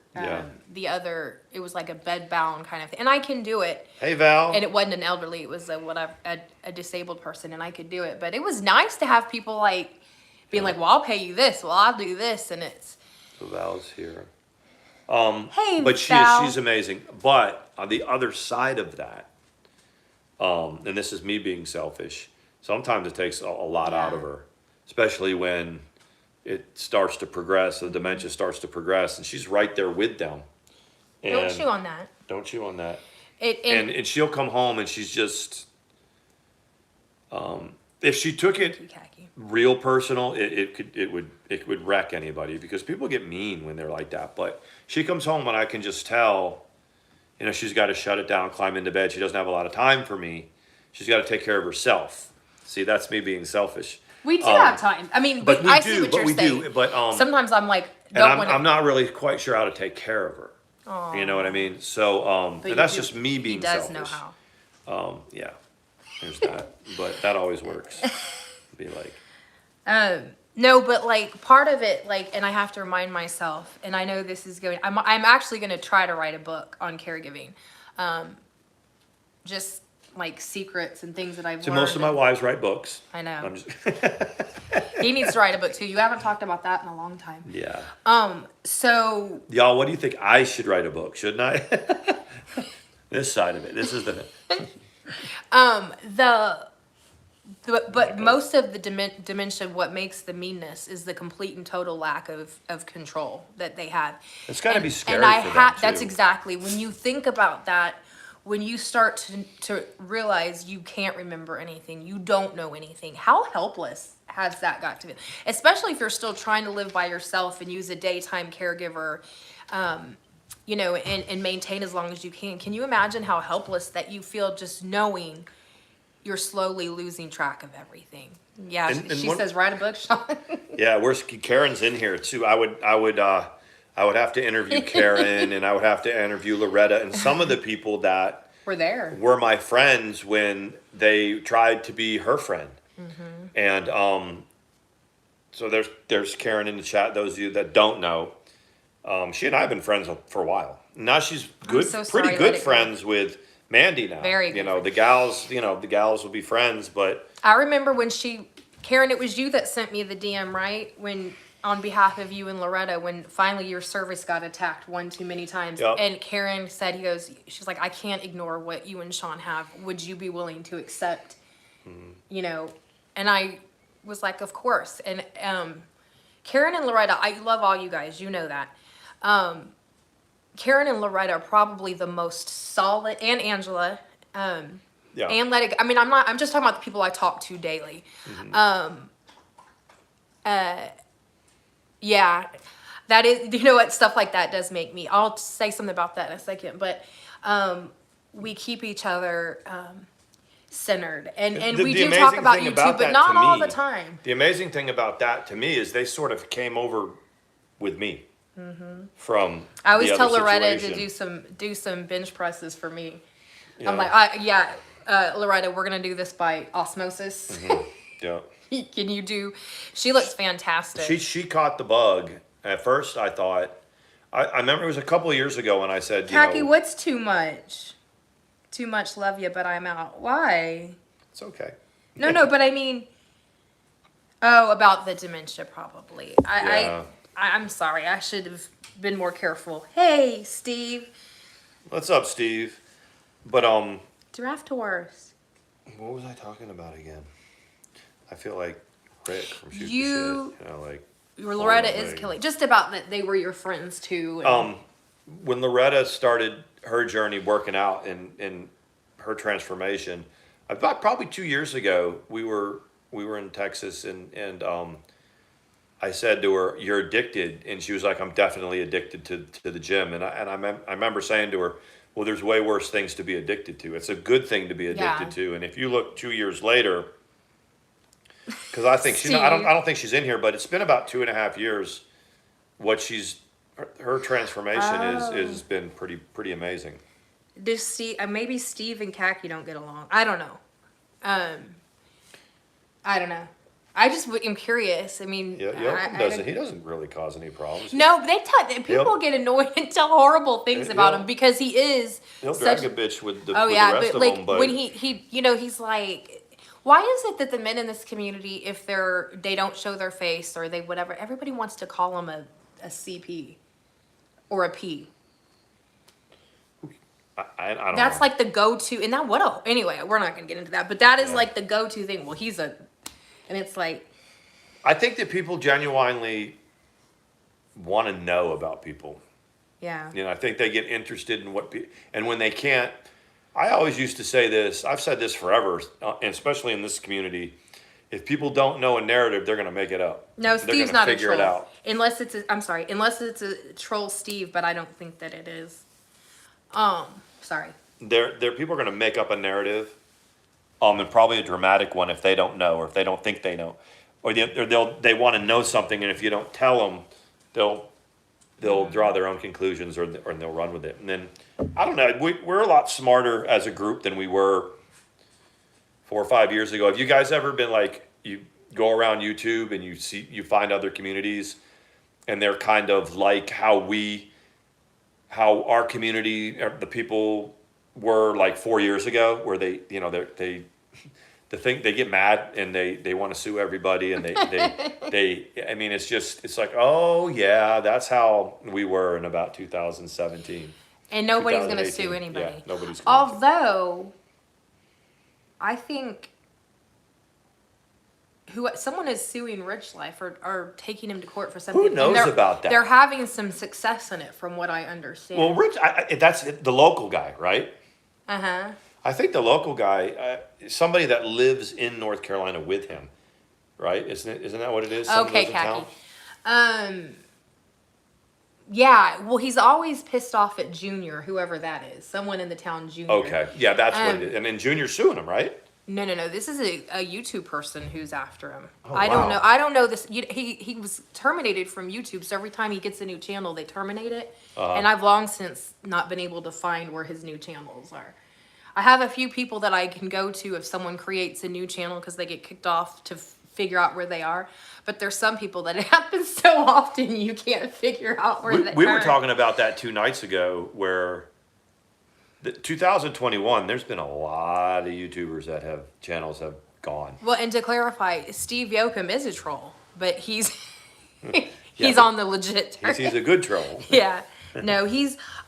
[SPEAKER 1] it was like a bed bound kind of thing, and I can do it.
[SPEAKER 2] Hey, Val.
[SPEAKER 1] And it wasn't an elderly; it was a disabled person, and I could do it. But it was nice to have people like being like, "Well, I'll pay you this. Well, I'll do this," and it's.
[SPEAKER 2] So Val's here.
[SPEAKER 1] Hey,
[SPEAKER 2] but
[SPEAKER 1] Val.
[SPEAKER 2] she's amazing. But on the other side of that, and this is me being selfish, sometimes it takes a lot out of her, especially when it starts to progress, the dementia starts to progress, and she's right there with them. And
[SPEAKER 1] Don't chew on that.
[SPEAKER 2] Don't chew on that.
[SPEAKER 1] And
[SPEAKER 2] she'll come home and she's just, if she took it real personal, it would wreck anybody, because people get mean when they're like that. But she comes home and I can just tell, she's got to shut it down, climb into bed. She doesn't have a lot of time for me. She's got to take care of herself. See, that's me being selfish.
[SPEAKER 1] We do have time. I mean,
[SPEAKER 2] but
[SPEAKER 1] I see what you're saying.
[SPEAKER 2] But
[SPEAKER 1] sometimes I'm like,
[SPEAKER 2] I'm not really quite sure how to take care of her.
[SPEAKER 1] Aww.
[SPEAKER 2] You know what I mean? So, and that's just me being selfish.
[SPEAKER 1] He does know how.
[SPEAKER 2] Yeah, there's that. But that always works. Be like.
[SPEAKER 1] No, but like part of it, like, and I have to remind myself, and I know this is going. I'm actually going to try to write a book on caregiving, just like secrets and things that I've learned.
[SPEAKER 2] Most of my wives write books.
[SPEAKER 1] I know.
[SPEAKER 2] I'm just
[SPEAKER 1] He needs to write a book too. You haven't talked about that in a long time.
[SPEAKER 2] Yeah.
[SPEAKER 1] So.
[SPEAKER 2] Y'all, what do you think? I should write a book, shouldn't I? This side of it. This is the. But most of the dementia, what makes the meanness is the complete and total lack of control that they have. It's got to be scary
[SPEAKER 1] and
[SPEAKER 2] for them too.
[SPEAKER 1] That's exactly, when you think about that, when you start to realize you can't remember anything, you don't know anything, how helpless has that got to be? Especially if you're still trying to live by yourself and use a daytime caregiver, and maintain as long as you can. Can you imagine how helpless that you feel just knowing you're slowly losing track of everything? Yeah, she says, write a book, Sean.
[SPEAKER 2] Yeah, Karen's in here too. I would have to interview Karen, and I would have to interview Loretta, and some of the people that were my friends when they tried to be her friend. Mm-hmm. And so there's Karen in the chat. Those of you that don't know, she and I have been friends for a while. Now she's pretty good friends with Mandi now.
[SPEAKER 1] Very good.
[SPEAKER 2] The gals will be friends, but
[SPEAKER 1] I remember when Karen, it was you that sent me the DM, right? When, on behalf of you and Loretta, when finally your service got attacked one too many times.
[SPEAKER 2] Yep.
[SPEAKER 1] And Karen said, she's like, I can't ignore what you and Sean have. Would you be willing to accept, and I was like, of course. And Karen and Loretta, I love all you guys. You know that. Karen and Loretta are probably the most solid, and Angela, and I'm just talking about the people I talk to daily. Mm-hmm. Yeah, that is, what, stuff like that does make me, I'll say something about that in a second, but we keep each other centered, and we do talk about you too, but not all the time.
[SPEAKER 2] The amazing thing about that to me is they sort of came over with me. Mm-hmm. From
[SPEAKER 1] I always tell Loretta
[SPEAKER 2] situation.
[SPEAKER 1] to do some bench presses for me.
[SPEAKER 2] Yeah.
[SPEAKER 1] I'm like, Loretta, we're gonna do this by osmosis.
[SPEAKER 2] Mm-hmm. Yeah.
[SPEAKER 1] Can you do? She looks fantastic.
[SPEAKER 2] She caught the bug. At first, I thought. I remember it was a couple of years ago when I said,
[SPEAKER 1] Khaki, what's too much? Too much, love you, but I'm out. Why?
[SPEAKER 2] It's okay.
[SPEAKER 1] No, but I mean, about the dementia, probably. I'm sorry. I should have been more careful. Hey, Steve.
[SPEAKER 2] What's up, Steve? But
[SPEAKER 1] Giraffe tours.
[SPEAKER 2] What was I talking about again? I feel like Rick from Shoot the
[SPEAKER 1] You-
[SPEAKER 2] Shit. You know, like
[SPEAKER 1] Loretta
[SPEAKER 2] oh,
[SPEAKER 1] is
[SPEAKER 2] my.
[SPEAKER 1] killing. Just about that they were your friends too. And,
[SPEAKER 2] When Loretta started her journey working out and her transformation, about probably 2 years ago, we were in Texas and I said to her, "You're addicted," and she was like, "I'm definitely addicted to the gym." And I remember saying to her, "Well, there's way worse things to be addicted to. It's a good thing to be addicted to." And if you look 2 years later, because I think I don't think she's in here, but it's been about 2.5 years. What her transformation is been pretty amazing.
[SPEAKER 1] does Steve? Maybe Steve and Khaki don't get along. I don't know. I don't know. I just am curious. I mean,
[SPEAKER 2] Yeah, Joachim doesn't. He doesn't really cause any problems.
[SPEAKER 1] No, people get annoyed and tell horrible things about him because he is.
[SPEAKER 2] He'll
[SPEAKER 1] such,
[SPEAKER 2] drag a bitch with the
[SPEAKER 1] oh
[SPEAKER 2] with
[SPEAKER 1] yeah,
[SPEAKER 2] the rest
[SPEAKER 1] but
[SPEAKER 2] of
[SPEAKER 1] like
[SPEAKER 2] them. But
[SPEAKER 1] when he he's like, why is it that the men in this community, if they don't show their face or they whatever, everybody wants to call them a CP or a P.
[SPEAKER 2] I don't
[SPEAKER 1] That's
[SPEAKER 2] know.
[SPEAKER 1] like the go-to, and that anyway, we're not gonna get into that, but that is like the go-to thing. Well, and it's like.
[SPEAKER 2] I think that people genuinely want to know about people.
[SPEAKER 1] Yeah.
[SPEAKER 2] You know, I think they get interested in and when they can't, I always used to say this, I've said this forever, and especially in this community, if people don't know a narrative, they're going to make it up.
[SPEAKER 1] No,
[SPEAKER 2] They're
[SPEAKER 1] Steve's
[SPEAKER 2] gonna
[SPEAKER 1] not a
[SPEAKER 2] figure it
[SPEAKER 1] troll.
[SPEAKER 2] out.
[SPEAKER 1] Unless it's a troll Steve, but I don't think that it is. Sorry.
[SPEAKER 2] People are going to make up a narrative, and probably a dramatic one if they don't know, or if they don't think they know. Or they want to know something, and if you don't tell them, they'll draw their own conclusions, or they'll run with it. And then I don't know. We're a lot smarter as a group than we were 4 or 5 years ago. Have you guys ever been like, you go around YouTube and you find other communities, and they're kind of like how our community, the people were like 4 years ago, where they get mad and they want to sue everybody, and I mean, it's like, oh yeah, that's how we were in about 2017.
[SPEAKER 1] And nobody's going to
[SPEAKER 2] 2018.
[SPEAKER 1] sue anybody.
[SPEAKER 2] Yeah, nobody's going to.
[SPEAKER 1] Although, I think someone is suing Rich Life or taking him to court for something.
[SPEAKER 2] Who knows about that?
[SPEAKER 1] They're having some success in it, from what I understand.
[SPEAKER 2] Well, Rich, that's the local guy, right?
[SPEAKER 1] Uh-huh.
[SPEAKER 2] I think the local guy, somebody that lives in North Carolina with him, right? Isn't that what it is? Someone
[SPEAKER 1] Okay,
[SPEAKER 2] lives in town?
[SPEAKER 1] Khaki. Yeah, well, he's always pissed off at Junior, whoever that is. Someone in the town, Junior.
[SPEAKER 2] Okay, yeah, that's what it is. And then Junior's suing him, right?
[SPEAKER 1] No. This is a YouTube person who's after him.
[SPEAKER 2] Oh,
[SPEAKER 1] I don't
[SPEAKER 2] wow.
[SPEAKER 1] know. I don't know this. He was terminated from YouTube, so every time he gets a new channel, they terminate it. And I've long since not been able to find where his new channels are. I have a few people that I can go to if someone creates a new channel because they get kicked off to figure out where they are. But there's some people that it happens so often you can't figure out where they are.
[SPEAKER 2] We were talking about that 2 nights ago, where 2021, there's been a lot of YouTubers that have channels have gone.
[SPEAKER 1] Well, and to clarify, Steve Yoakum is a troll, but he's
[SPEAKER 2] Yeah, but
[SPEAKER 1] on the legit.
[SPEAKER 2] He's a good troll.
[SPEAKER 1] Yeah. No,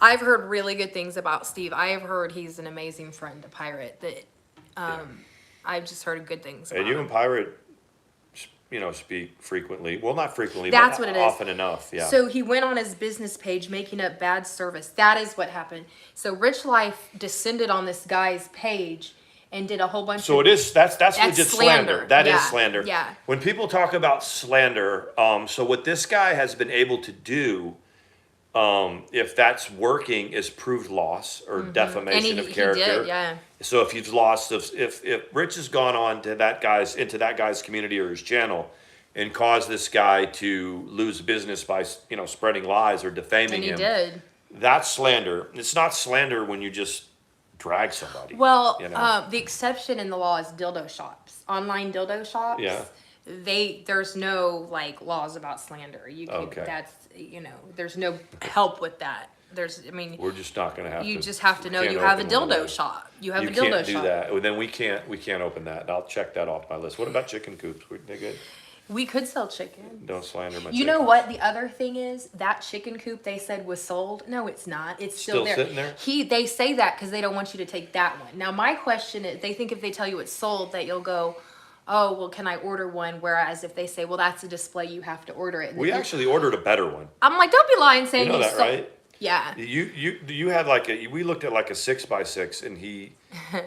[SPEAKER 1] I've heard really good things about Steve. I have heard he's an amazing friend to Pirate. I've just heard good things about
[SPEAKER 2] And you
[SPEAKER 1] him.
[SPEAKER 2] and Pirate, speak frequently. Well, not frequently,
[SPEAKER 1] That's
[SPEAKER 2] but
[SPEAKER 1] what it is.
[SPEAKER 2] often enough. Yeah.
[SPEAKER 1] So he went on his business page making up bad service. That is what happened. So Rich Life descended on this guy's page and did a whole bunch
[SPEAKER 2] So
[SPEAKER 1] of...
[SPEAKER 2] it is, that's legit slander. That is
[SPEAKER 1] Yeah,
[SPEAKER 2] slander.
[SPEAKER 1] yeah.
[SPEAKER 2] When people talk about slander, so what this guy has been able to do, if that's working, is proved loss or defamation of character.
[SPEAKER 1] He did, yeah.
[SPEAKER 2] So if you've lost, if Rich has gone on to into that guy's community or his channel and caused this guy to lose business by spreading lies or defaming
[SPEAKER 1] And he
[SPEAKER 2] him,
[SPEAKER 1] did.
[SPEAKER 2] that's slander. It's not slander when you just drag somebody.
[SPEAKER 1] Well,
[SPEAKER 2] you know?
[SPEAKER 1] the exception in the law is dildo shops, online dildo shops.
[SPEAKER 2] Yeah.
[SPEAKER 1] There's no laws about slander. You can,
[SPEAKER 2] Okay.
[SPEAKER 1] there's no help with that.
[SPEAKER 2] We're just not going to have to.
[SPEAKER 1] You just have to know
[SPEAKER 2] can't
[SPEAKER 1] you have a
[SPEAKER 2] open one of
[SPEAKER 1] dildo
[SPEAKER 2] those.
[SPEAKER 1] shop. You have
[SPEAKER 2] You
[SPEAKER 1] a dildo
[SPEAKER 2] can't do
[SPEAKER 1] shop.
[SPEAKER 2] that. Well, then we can't open that. I'll check that off my list. What about chicken coops? Were they good?
[SPEAKER 1] We could sell chicken.
[SPEAKER 2] Don't slander my
[SPEAKER 1] You know
[SPEAKER 2] chickens.
[SPEAKER 1] what? The other thing is that chicken coop they said was sold. No, it's not. It's still there.
[SPEAKER 2] Sitting there?
[SPEAKER 1] They say that because they don't want you to take that one. Now my question is, they think if they tell you it's sold that you'll go, oh, well, can I order one? Whereas if they say, well, that's a display, you have to order it. And
[SPEAKER 2] We
[SPEAKER 1] then
[SPEAKER 2] actually ordered a better one.
[SPEAKER 1] I'm like, don't be lying saying
[SPEAKER 2] You know that,
[SPEAKER 1] sold-"
[SPEAKER 2] right?
[SPEAKER 1] Yeah.
[SPEAKER 2] You had like we looked at like a 6x6, and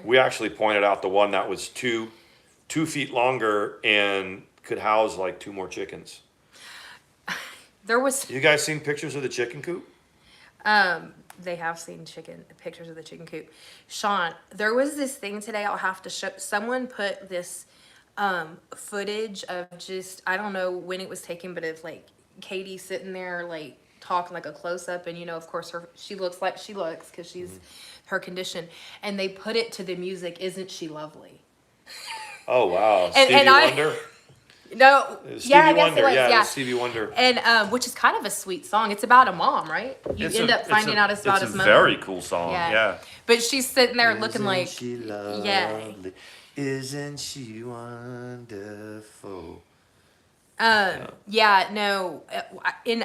[SPEAKER 2] we actually pointed out the one that was 2 feet longer and could house like 2 more chickens.
[SPEAKER 1] There was,
[SPEAKER 2] You guys seen pictures of the chicken coop?
[SPEAKER 1] they have seen pictures of the chicken coop. Sean, there was this thing today I'll have to show. Someone put this footage of just, I don't know when it was taken, but of like Katie sitting there like talking, like a close up, and of course she looks like she looks because she's her condition, and they put it to the music "Isn't She Lovely?"
[SPEAKER 2] Oh wow,
[SPEAKER 1] And
[SPEAKER 2] Stevie
[SPEAKER 1] I-
[SPEAKER 2] Wonder.
[SPEAKER 1] No,
[SPEAKER 2] Stevie
[SPEAKER 1] yeah, I guess
[SPEAKER 2] Wonder,
[SPEAKER 1] it was, yeah.
[SPEAKER 2] Stevie Wonder.
[SPEAKER 1] And which is kind of a sweet song. It's about a mom, right? You end up finding out it's about his mom.
[SPEAKER 2] It's a very cool song. Yeah.
[SPEAKER 1] But she's sitting there looking like,
[SPEAKER 2] she lovely?
[SPEAKER 1] yeah.
[SPEAKER 2] Isn't she wonderful?
[SPEAKER 1] Yeah, no.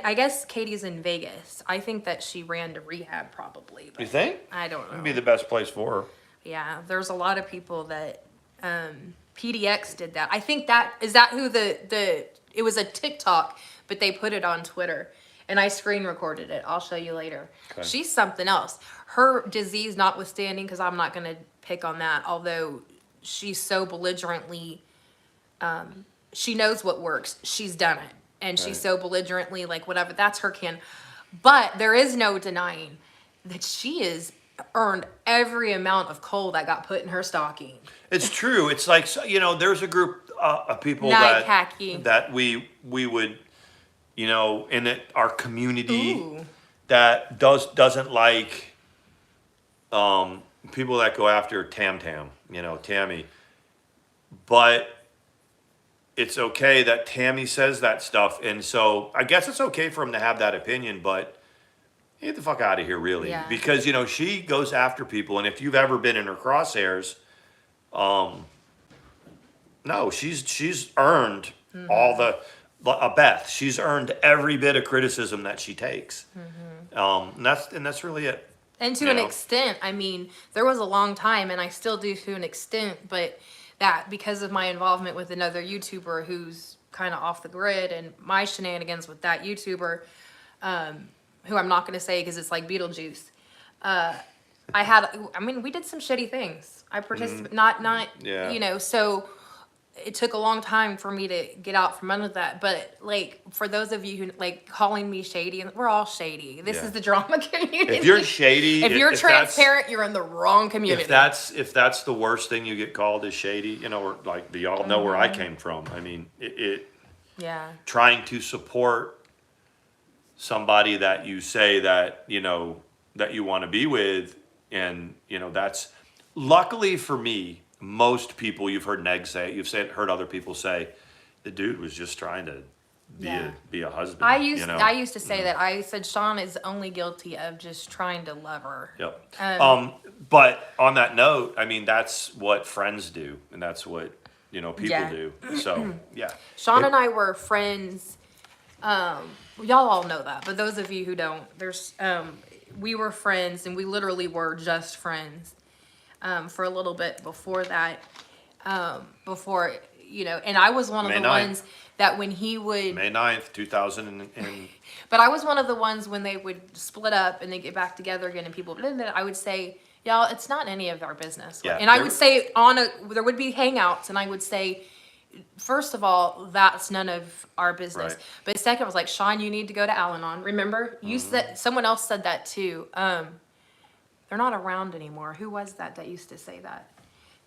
[SPEAKER 1] I guess Katie's in Vegas. I think that she ran to rehab probably. But
[SPEAKER 2] You think?
[SPEAKER 1] I don't know.
[SPEAKER 2] That'd be the best place for her.
[SPEAKER 1] Yeah, there's a lot of people that PDX did that. I think that is that who it was a TikTok, but they put it on Twitter, and I screen recorded it. I'll show you later.
[SPEAKER 2] Okay.
[SPEAKER 1] She's something else. Her disease notwithstanding, because I'm not gonna pick on that. Although she's so belligerently, she knows what works. She's done it, and she's so belligerently like whatever. That's her kin. But there is no denying that she is earned every amount of coal that got put in her stocking.
[SPEAKER 2] It's true. It's like, there's a group of people
[SPEAKER 1] Khaki.
[SPEAKER 2] that we would, in our community
[SPEAKER 1] Ooh.
[SPEAKER 2] that doesn't like people that go after Tammy. But it's okay that Tammy says that stuff, and so I guess it's okay for him to have that opinion, but get the fuck out of here, really.
[SPEAKER 1] Yeah.
[SPEAKER 2] Because, she goes after people, and if you've ever been in her crosshairs, no, she's earned all Beth. She's earned every bit of criticism that she takes. And that's really it.
[SPEAKER 1] And to an extent, I mean, there was a long time, and I still do to an extent, but that because of my involvement with another YouTuber who's kind of off the grid, and my shenanigans with that YouTuber, who I'm not going to say because it's like Beetlejuice. We did some shitty things. I participated,
[SPEAKER 2] Yeah.
[SPEAKER 1] so it took a long time for me to get out from under that. But like, for those of you who like calling me shady, and we're all shady. This is the drama community.
[SPEAKER 2] If you're shady,
[SPEAKER 1] if you're transparent, you're in the wrong community.
[SPEAKER 2] If that's the worst thing you get called is shady, or like, do y'all know where I came from? I mean,
[SPEAKER 1] yeah.
[SPEAKER 2] Trying to support somebody that you say that that you want to be with, and that's luckily for me. Most people, you've heard Neg say, heard other people say, the dude was just trying to be a husband.
[SPEAKER 1] I used to say that. I said Sean is only guilty of just trying to love her.
[SPEAKER 2] Yep. But on that note, I mean, that's what friends do, and that's what people do. So yeah.
[SPEAKER 1] Sean and I were friends. Y'all all know that, but those of you who don't, we were friends, and we literally were just friends for a little bit before that. And I was one of the ones that when he would
[SPEAKER 2] May 9th, 2000 and
[SPEAKER 1] but I was one of the ones when they would split up and they get back together again, and people, I would say, y'all, it's not any of our business.
[SPEAKER 2] Yeah,
[SPEAKER 1] and I would say there would be hangouts, and I would say, first of all, that's none of our business.
[SPEAKER 2] Right.
[SPEAKER 1] But second, I was like, Sean, you need to go to Al-Anon. Remember? You said, someone else said that too. They're not around anymore. Who was that used to say that?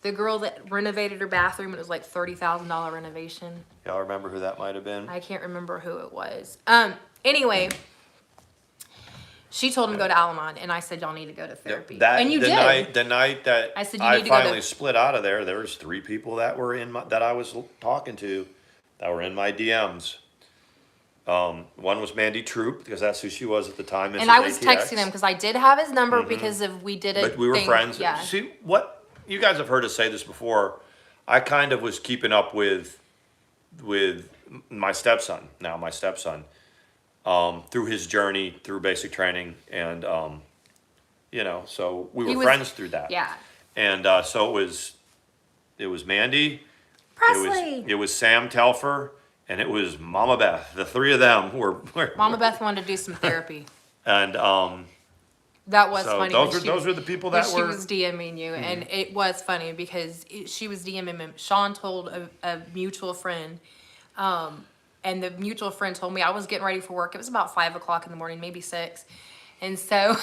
[SPEAKER 1] The girl that renovated her bathroom, it was like $30,000 renovation.
[SPEAKER 2] y'all remember who that might have been?
[SPEAKER 1] I can't remember who it was. Anyway, she told him to go to Al-Anon, and I said, y'all need to go to therapy.
[SPEAKER 2] And
[SPEAKER 1] you
[SPEAKER 2] did.
[SPEAKER 1] did.
[SPEAKER 2] The night that
[SPEAKER 1] I said, you need to go
[SPEAKER 2] finally split out of there was 3 people that were that I was talking to that were in my DMs. One was Mandi Troop, because that's who she was at the time.
[SPEAKER 1] And I was texting him because I did have his number because we did it.
[SPEAKER 2] But we were friends.
[SPEAKER 1] Yeah.
[SPEAKER 2] See, what you guys have heard us say this before. I kind of was keeping up with my stepson, through his journey through basic training, and so we were friends through that.
[SPEAKER 1] Yeah.
[SPEAKER 2] And so it was Mandi,
[SPEAKER 1] Presley.
[SPEAKER 2] It was Sam Telfer and it was Mama Beth. The three of them were
[SPEAKER 1] Mama Beth wanted to do some therapy.
[SPEAKER 2] and
[SPEAKER 1] That was
[SPEAKER 2] so
[SPEAKER 1] funny.
[SPEAKER 2] those were the people that
[SPEAKER 1] she
[SPEAKER 2] were.
[SPEAKER 1] was DMing you, and it was funny because she was DMing him. Sean told a mutual friend, and the mutual friend told me I was getting ready for work. It was about 5 o'clock in the morning, maybe 6, and so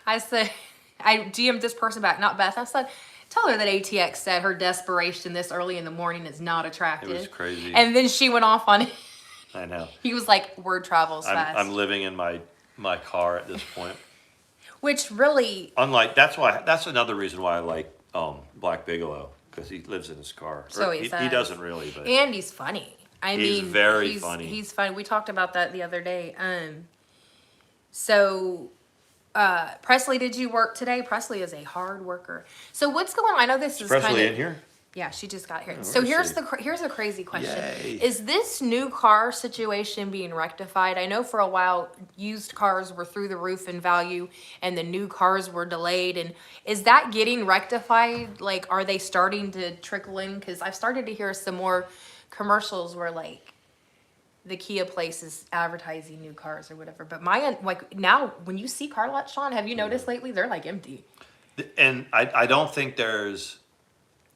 [SPEAKER 1] I said, I DM'd this person back, not Beth. I said, tell her that ATX said her desperation this early in the morning is not attractive.
[SPEAKER 2] It was crazy.
[SPEAKER 1] And then she went off on it.
[SPEAKER 2] I know.
[SPEAKER 1] He was like, word travels fast.
[SPEAKER 2] I'm living in my car at this point.
[SPEAKER 1] Which really...
[SPEAKER 2] Unlike, that's another reason why I like Black Bigelow, because he lives in his car.
[SPEAKER 1] So
[SPEAKER 2] he
[SPEAKER 1] says.
[SPEAKER 2] doesn't really, but
[SPEAKER 1] And he's funny.
[SPEAKER 2] He's very funny.
[SPEAKER 1] He's funny. We talked about that the other day. So Presley, did you work today? Presley is a hard worker. So what's going on? I know this is
[SPEAKER 2] Presley
[SPEAKER 1] kind of...
[SPEAKER 2] in here?
[SPEAKER 1] Yeah, she just got here.
[SPEAKER 2] Oh,
[SPEAKER 1] So
[SPEAKER 2] where is
[SPEAKER 1] here's a crazy question.
[SPEAKER 2] Yay.
[SPEAKER 1] Is this new car situation being rectified? I know for a while used cars were through the roof in value and the new cars were delayed. And is that getting rectified? Like, are they starting to trickle in? Because I've started to hear some more commercials where like the Kia place is advertising new cars or whatever. But like now when you see car lots, Sean, have you noticed lately they're like empty?
[SPEAKER 2] And I don't think there's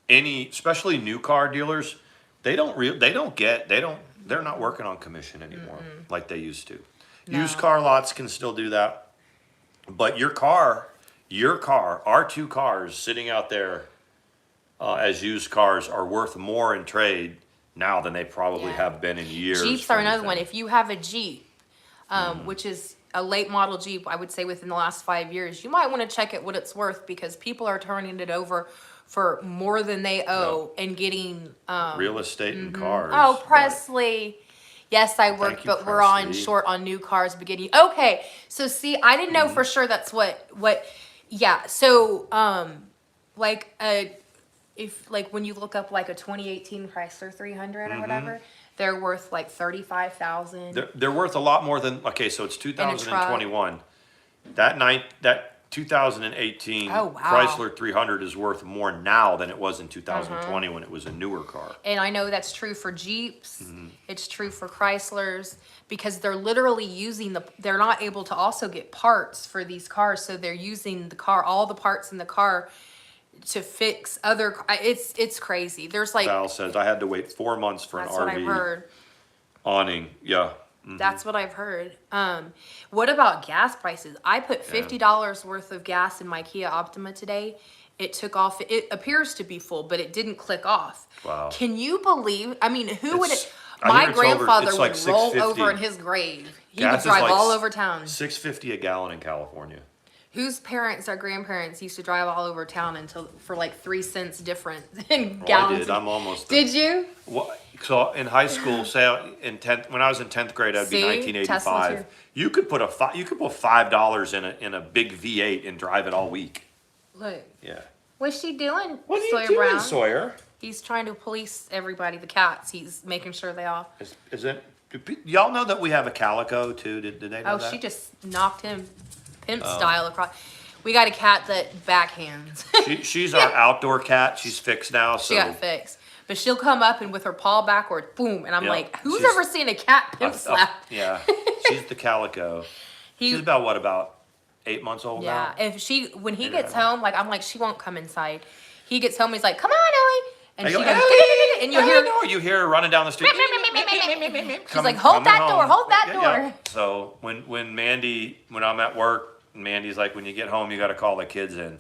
[SPEAKER 2] any, especially new car dealers, they're not working on commission anymore like they used to.
[SPEAKER 1] No.
[SPEAKER 2] Used car lots can still do that, but your car, our two cars sitting out there as used cars are worth more in trade now than they probably have been in years.
[SPEAKER 1] Jeeps are another one. If you have a Jeep, which is a late model Jeep, I would say within the last 5 years, you might want to check it what it's worth because people are turning it over for more than they owe and getting
[SPEAKER 2] real estate and cars.
[SPEAKER 1] Oh, Presley. Yes, I work,
[SPEAKER 2] you,
[SPEAKER 1] but we're on
[SPEAKER 2] Presley.
[SPEAKER 1] short on new cars beginning. Okay, so see, I didn't know for sure that's what. Yeah, so like if like when you look up like a 2018 Chrysler 300 or whatever, they're worth like 35,000.
[SPEAKER 2] They're worth a lot more than, okay, so it's 2021. That 2018
[SPEAKER 1] Oh, wow.
[SPEAKER 2] Chrysler 300 is worth more now than it was in 2020 when it was a newer car.
[SPEAKER 1] And I know that's true for Jeeps. It's true for Chryslers because they're literally using they're not able to also get parts for these cars. So they're using all the parts in the car to fix other, it's crazy. There's like,
[SPEAKER 2] Val says, I had to wait 4 months for an
[SPEAKER 1] that's what I've
[SPEAKER 2] RV
[SPEAKER 1] heard.
[SPEAKER 2] awning. Yeah.
[SPEAKER 1] That's what I've heard. What about gas prices? I put $50 worth of gas in my Kia Optima today. It took off. It appears to be full, but it didn't click off.
[SPEAKER 2] Wow.
[SPEAKER 1] Can you believe? I mean, who would it?
[SPEAKER 2] I
[SPEAKER 1] My
[SPEAKER 2] hear it's
[SPEAKER 1] grandfather
[SPEAKER 2] it's like
[SPEAKER 1] would roll
[SPEAKER 2] $6.50.
[SPEAKER 1] over in his grave. He
[SPEAKER 2] Gas
[SPEAKER 1] would
[SPEAKER 2] is
[SPEAKER 1] drive
[SPEAKER 2] like
[SPEAKER 1] all over town.
[SPEAKER 2] $6.50 a gallon in California.
[SPEAKER 1] Whose parents or grandparents used to drive all over town for like 3 cents difference in
[SPEAKER 2] Well,
[SPEAKER 1] gallons?
[SPEAKER 2] I did. I'm almost.
[SPEAKER 1] Did you?
[SPEAKER 2] So in high school, say when I was in 10th grade, that'd be
[SPEAKER 1] See?
[SPEAKER 2] 1985.
[SPEAKER 1] Tesla too.
[SPEAKER 2] You could put $5 in a big V8 and drive it all week.
[SPEAKER 1] Look.
[SPEAKER 2] Yeah.
[SPEAKER 1] What's she doing?
[SPEAKER 2] What are you
[SPEAKER 1] Sawyer
[SPEAKER 2] doing,
[SPEAKER 1] Brown?
[SPEAKER 2] Sawyer?
[SPEAKER 1] He's trying to police everybody, the cats. He's making sure they all.
[SPEAKER 2] Is it? Y'all know that we have a calico too? Did they know that?
[SPEAKER 1] Oh, she just knocked him pimp style across. We got a cat that backhands.
[SPEAKER 2] She's our outdoor cat. She's fixed now. So
[SPEAKER 1] She got fixed. But she'll come up and with her paw backward, boom. And I'm
[SPEAKER 2] Yep.
[SPEAKER 1] like, who's
[SPEAKER 2] She's-
[SPEAKER 1] ever seen a cat pimp slap?
[SPEAKER 2] Yeah. She's the calico. She's about 8 months old
[SPEAKER 1] Yeah.
[SPEAKER 2] now?
[SPEAKER 1] When he gets home, like I'm like, she won't come inside. He gets home, he's like, come on, Ellie. And
[SPEAKER 2] I
[SPEAKER 1] she
[SPEAKER 2] go,
[SPEAKER 1] goes,
[SPEAKER 2] "Ellie,
[SPEAKER 1] and you'll hear,
[SPEAKER 2] you hear her running down the street.
[SPEAKER 1] she's like, hold that door, hold that door.
[SPEAKER 2] So when I'm at work, Mandy's like, when you get home, you got to call the kids in.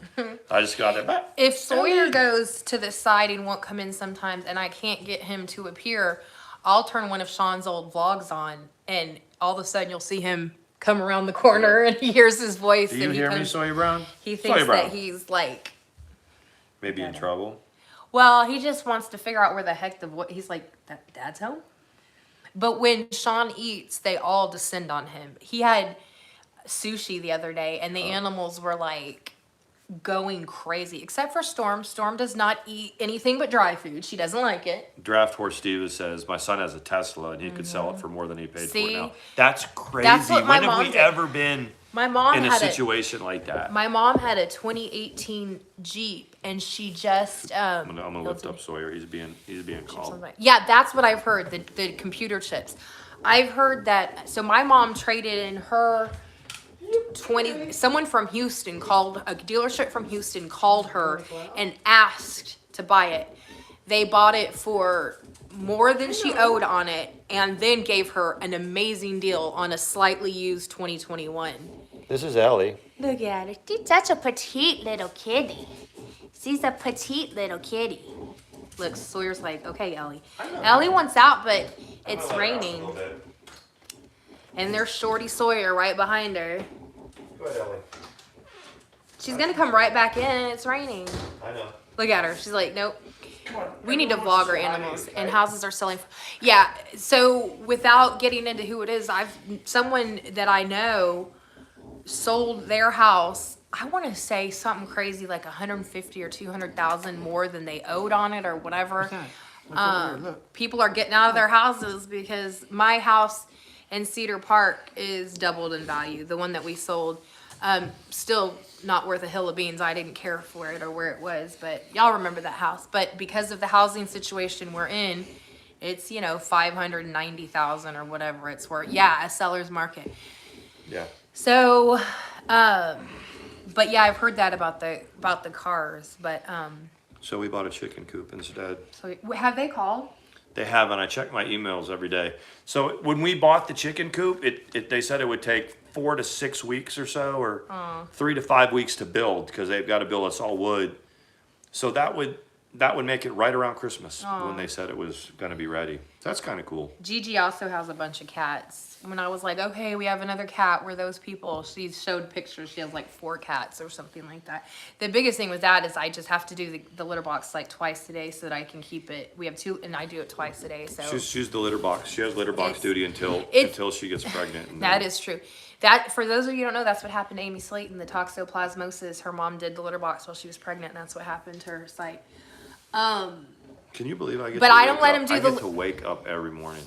[SPEAKER 2] I just go out there. "Bah."
[SPEAKER 1] If Sawyer goes to the side and won't come in sometimes and I can't get him to appear, I'll turn one of Sean's old vlogs on and all of a sudden you'll see him come around the corner and he hears his voice.
[SPEAKER 2] Do you
[SPEAKER 1] and
[SPEAKER 2] hear me, Sawyer Brown?
[SPEAKER 1] He thinks
[SPEAKER 2] Sawyer Brown.
[SPEAKER 1] that he's like,
[SPEAKER 2] Maybe in trouble.
[SPEAKER 1] well, he just wants to figure out where the heck he's like, Dad's home? But when Sean eats, they all descend on him. He had sushi the other day and the animals were like going crazy except for Storm. Storm does not eat anything but dry food. She doesn't like it.
[SPEAKER 2] Draft Horse Steve says, my son has a Tesla and he could sell it for more than he paid for
[SPEAKER 1] See?
[SPEAKER 2] it now. That's crazy.
[SPEAKER 1] That's what my
[SPEAKER 2] When have
[SPEAKER 1] mom
[SPEAKER 2] we
[SPEAKER 1] did.
[SPEAKER 2] ever been
[SPEAKER 1] My mom
[SPEAKER 2] in a
[SPEAKER 1] had
[SPEAKER 2] situation like that.
[SPEAKER 1] My mom had a 2018 Jeep, and she just
[SPEAKER 2] I'm gonna lift up Sawyer. He's being called.
[SPEAKER 1] Yeah, that's what I've heard. The computer chips. I've heard that. So my mom traded in her 20. Someone from Houston called, a dealership from Houston called her and asked to buy it. They bought it for more than she owed on it, and then gave her an amazing deal on a slightly used 2021.
[SPEAKER 2] This is Ellie.
[SPEAKER 1] Look at her. She's such a petite little kitty. She's a petite little kitty. Look, Sawyer's like, okay, Ellie. Ellie wants out, but it's raining. And there's Shorty Sawyer right behind her.
[SPEAKER 2] Go ahead, Ellie.
[SPEAKER 1] She's gonna come right back in and it's raining.
[SPEAKER 2] I know.
[SPEAKER 1] Look at her. She's like, nope. We need to vlog our animals, and houses are selling. Yeah, so without getting into who it is, someone that I know sold their house. I want to say something crazy like 150 or 200,000 more than they owed on it or whatever. People are getting out of their houses because my house in Cedar Park is doubled in value. The one that we sold, still not worth a hill of beans. I didn't care for it or where it was, but y'all remember that house. But because of the housing situation we're in, it's, 590,000 or whatever it's worth. Yeah, a seller's market.
[SPEAKER 2] Yeah.
[SPEAKER 1] So, but yeah, I've heard that about the cars, but
[SPEAKER 2] So we bought a chicken coop instead.
[SPEAKER 1] so have they called?
[SPEAKER 2] They have, and I check my emails every day. So when we bought the chicken coop, they said it would take 4 to 6 weeks or so, or 3 to 5 weeks to build, because they've got to build us all wood. So that would make it right around Christmas when they said it was going to be ready. That's kind of cool.
[SPEAKER 1] Gigi also has a bunch of cats. When I was like, okay, we have another cat, we're those people. She showed pictures. She has like 4 cats or something like that. The biggest thing with that is I just have to do the litter box like twice a day so that I can keep it. We have 2, and I do it twice a day. So
[SPEAKER 2] She's the litter box. She has litter box duty until she gets pregnant. And
[SPEAKER 1] that is true. That, for those of you who don't know, that's what happened to Amy Slayton, the toxoplasmosis. Her mom did the litter box while she was pregnant, and that's what happened to her site.
[SPEAKER 2] Can you believe I get?
[SPEAKER 1] But
[SPEAKER 2] to
[SPEAKER 1] I
[SPEAKER 2] wake
[SPEAKER 1] don't let
[SPEAKER 2] up-
[SPEAKER 1] him do
[SPEAKER 2] I
[SPEAKER 1] the-
[SPEAKER 2] get to wake up every morning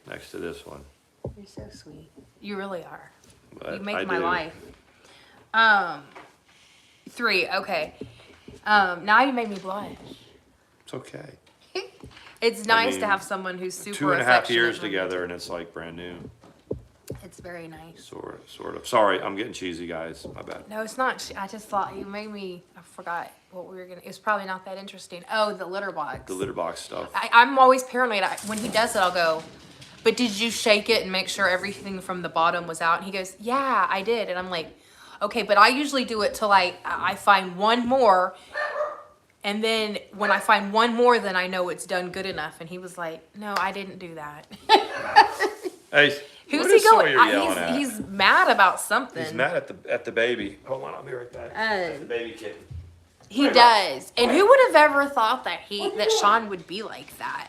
[SPEAKER 2] next to this one.
[SPEAKER 1] You're so sweet. You really are.
[SPEAKER 2] But
[SPEAKER 1] You make
[SPEAKER 2] I
[SPEAKER 1] my
[SPEAKER 2] do.
[SPEAKER 1] life. 3, okay. Now you made me blush.
[SPEAKER 2] It's okay.
[SPEAKER 1] It's nice
[SPEAKER 2] mean,
[SPEAKER 1] to have someone who's super
[SPEAKER 2] 2.5
[SPEAKER 1] affectionate
[SPEAKER 2] years
[SPEAKER 1] when-
[SPEAKER 2] together, and it's like brand new.
[SPEAKER 1] It's very nice.
[SPEAKER 2] Sort of. Sorry, I'm getting cheesy, guys. My bad.
[SPEAKER 1] No, it's not. I just thought you made me. I forgot what we were gonna. It's probably not that interesting. Oh, the litter box.
[SPEAKER 2] The litter box stuff.
[SPEAKER 1] I'm always paranoid. When he does it, I'll go, but did you shake it and make sure everything from the bottom was out? And he goes, yeah, I did. And I'm like, okay, but I usually do it till I find one more. And then when I find one more, then I know it's done good enough. And he was like, no, I didn't do that.
[SPEAKER 2] Hey,
[SPEAKER 1] Who's
[SPEAKER 2] what
[SPEAKER 1] he
[SPEAKER 2] is
[SPEAKER 1] going?
[SPEAKER 2] Sawyer yelling at?
[SPEAKER 1] He's mad about something.
[SPEAKER 2] He's mad at the baby. Hold on, I'll be right back. The baby kitten.
[SPEAKER 1] He does. And who would have ever thought that Sean would be like that?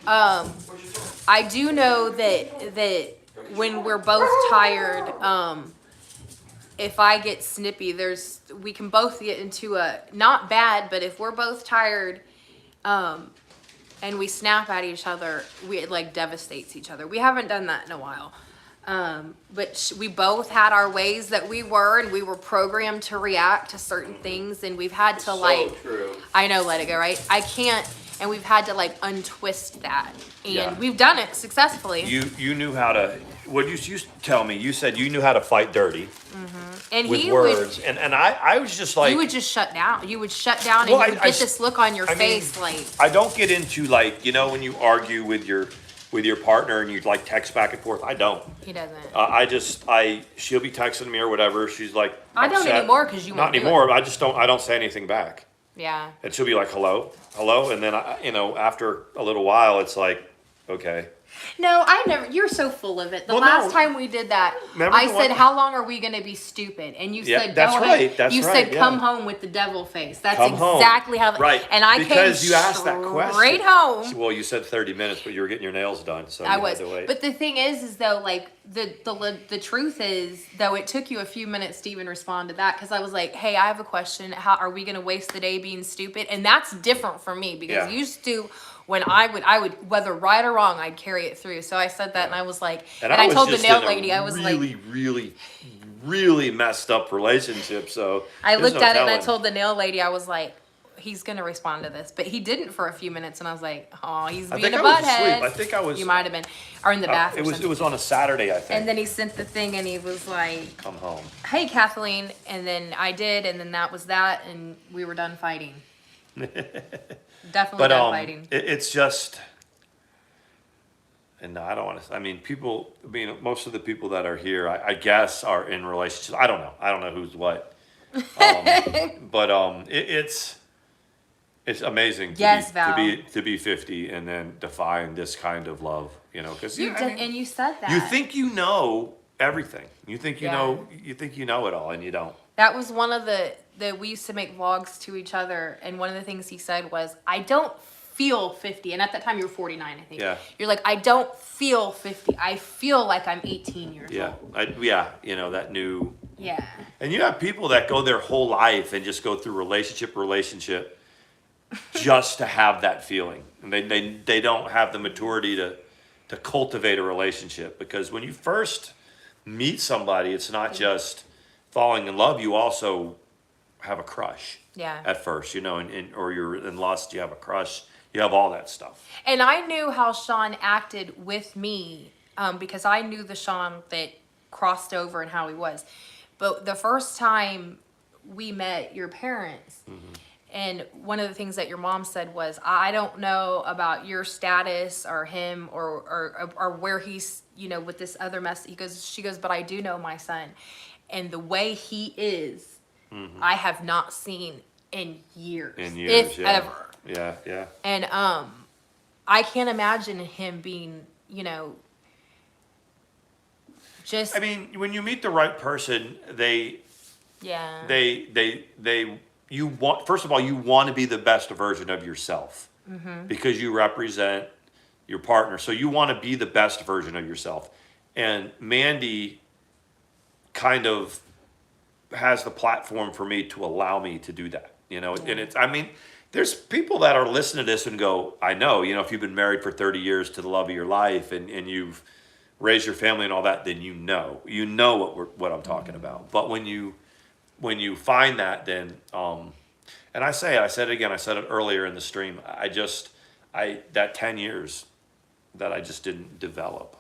[SPEAKER 1] I do know that when we're both tired, if I get snippy, we can both get into a, not bad, but if we're both tired, and we snap at each other, it like devastates each other. We haven't done that in a while. But we both had our ways that we were programmed to react to certain things, and we've had to
[SPEAKER 2] True.
[SPEAKER 1] I know, let it go, right? I can't, and we've had to like untwist that, and
[SPEAKER 2] Yeah.
[SPEAKER 1] we've done it successfully.
[SPEAKER 2] You knew how to. What you tell me? You said you knew how to fight dirty
[SPEAKER 1] And
[SPEAKER 2] with
[SPEAKER 1] he
[SPEAKER 2] words, and I was just like,
[SPEAKER 1] you would just shut down. You would shut down, and
[SPEAKER 2] Well,
[SPEAKER 1] you would get this look on your face, like.
[SPEAKER 2] I don't get into like, when you argue with your partner and you like text back and forth. I don't.
[SPEAKER 1] He doesn't.
[SPEAKER 2] She'll be texting me or whatever. She's like,
[SPEAKER 1] I don't
[SPEAKER 2] upset.
[SPEAKER 1] anymore 'cause you won't
[SPEAKER 2] not
[SPEAKER 1] do
[SPEAKER 2] anymore. I just don't. I don't say anything back,
[SPEAKER 1] Yeah.
[SPEAKER 2] and she'll be like, hello, and then after a little while, it's like, okay.
[SPEAKER 1] No, I never. You're so full of it. The
[SPEAKER 2] Well,
[SPEAKER 1] last
[SPEAKER 2] no.
[SPEAKER 1] time we did that,
[SPEAKER 2] Remember
[SPEAKER 1] I
[SPEAKER 2] the
[SPEAKER 1] said,
[SPEAKER 2] one-
[SPEAKER 1] "How long are we going to be stupid?" And you
[SPEAKER 2] Yeah,
[SPEAKER 1] said,
[SPEAKER 2] that's
[SPEAKER 1] "Go
[SPEAKER 2] right,
[SPEAKER 1] ahead."
[SPEAKER 2] that's
[SPEAKER 1] you
[SPEAKER 2] right,
[SPEAKER 1] said,
[SPEAKER 2] yeah.
[SPEAKER 1] "Come home with the devil face." That's
[SPEAKER 2] Come home.
[SPEAKER 1] exactly how.
[SPEAKER 2] Right.
[SPEAKER 1] And I
[SPEAKER 2] because
[SPEAKER 1] came
[SPEAKER 2] you asked that question.
[SPEAKER 1] straight home.
[SPEAKER 2] Well, you said 30 minutes, but you were getting your nails done, so
[SPEAKER 1] I
[SPEAKER 2] you
[SPEAKER 1] was,
[SPEAKER 2] had to wait.
[SPEAKER 1] but the thing is though, like the truth is, though, it took you a few minutes to even respond to that, because I was like, "Hey, I have a question. How are we going to waste the day being stupid?" And that's different for me, because
[SPEAKER 2] Yeah.
[SPEAKER 1] used to, when I would, whether right or wrong, I'd care carry it through. So I said that, and I was like,
[SPEAKER 2] And
[SPEAKER 1] I
[SPEAKER 2] was
[SPEAKER 1] told the
[SPEAKER 2] just
[SPEAKER 1] nail
[SPEAKER 2] in a
[SPEAKER 1] lady, I was like,
[SPEAKER 2] really messed up relationship. So
[SPEAKER 1] I
[SPEAKER 2] there's
[SPEAKER 1] looked
[SPEAKER 2] no
[SPEAKER 1] at it and I
[SPEAKER 2] telling.
[SPEAKER 1] told the nail lady, I was like, he's gonna respond to this, but he didn't for a few minutes, and I was like, oh, he's
[SPEAKER 2] I
[SPEAKER 1] being
[SPEAKER 2] think
[SPEAKER 1] a
[SPEAKER 2] I was asleep.
[SPEAKER 1] butthead.
[SPEAKER 2] I think I was.
[SPEAKER 1] You might have been, or in the bath.
[SPEAKER 2] It was on a Saturday, I think.
[SPEAKER 1] And then he sent the thing, and he was like,
[SPEAKER 2] Come home.
[SPEAKER 1] hey, Kathleen, and then I did, and then that was that, and we were done fighting. Definitely done fighting.
[SPEAKER 2] It's just, and no, I don't want to. I mean, people. I mean, most of the people that are here, I guess, are in relationships. I don't know. I don't know who's what. But it's amazing to be 50 and then to find this kind of love, you know, because
[SPEAKER 1] and you said that
[SPEAKER 2] you think you know everything. You think you know it all, and you don't.
[SPEAKER 1] That was one of the we used to make vlogs to each other, and one of the things he said was, I don't feel 50. And at that time you were 49, I think.
[SPEAKER 2] Yeah.
[SPEAKER 1] You're like, I don't feel 50. I feel like I'm 18 years old.
[SPEAKER 2] You know, that new.
[SPEAKER 1] Yeah.
[SPEAKER 2] And you have people that go their whole life and just go through relationship just to have that feeling. And they don't have the maturity to cultivate a relationship, because when you first meet somebody, it's not just falling in love, you also have a crush.
[SPEAKER 1] Yeah.
[SPEAKER 2] At first, you know, or you're in lust, you have a crush, you have all that stuff.
[SPEAKER 1] And I knew how Sean acted with me, because I knew the Sean that crossed over and how he was. But the first time we met your parents, and one of the things that your mom said was, I don't know about your status or him or where he's, you know, with this other mess. She goes, but I do know my son. And the way he is, I have not seen in years. If ever.
[SPEAKER 2] Yeah.
[SPEAKER 1] And I can't imagine him being, you know, just.
[SPEAKER 2] I mean, when you meet the right person, you want, first of all, you want to be the best version of yourself, because you represent your partner. So you want to be the best version of yourself. And Mandi kind of has the platform for me to allow me to do that, you know. And it's, I mean, there's people that are listening to this and go, I know, you know, if you've been married for 30 years to the love of your life, and you've raised your family and all that, then you know what I'm talking about. But when you find that, then and I said it again, I said it earlier in the stream, that 10 years that I just didn't develop.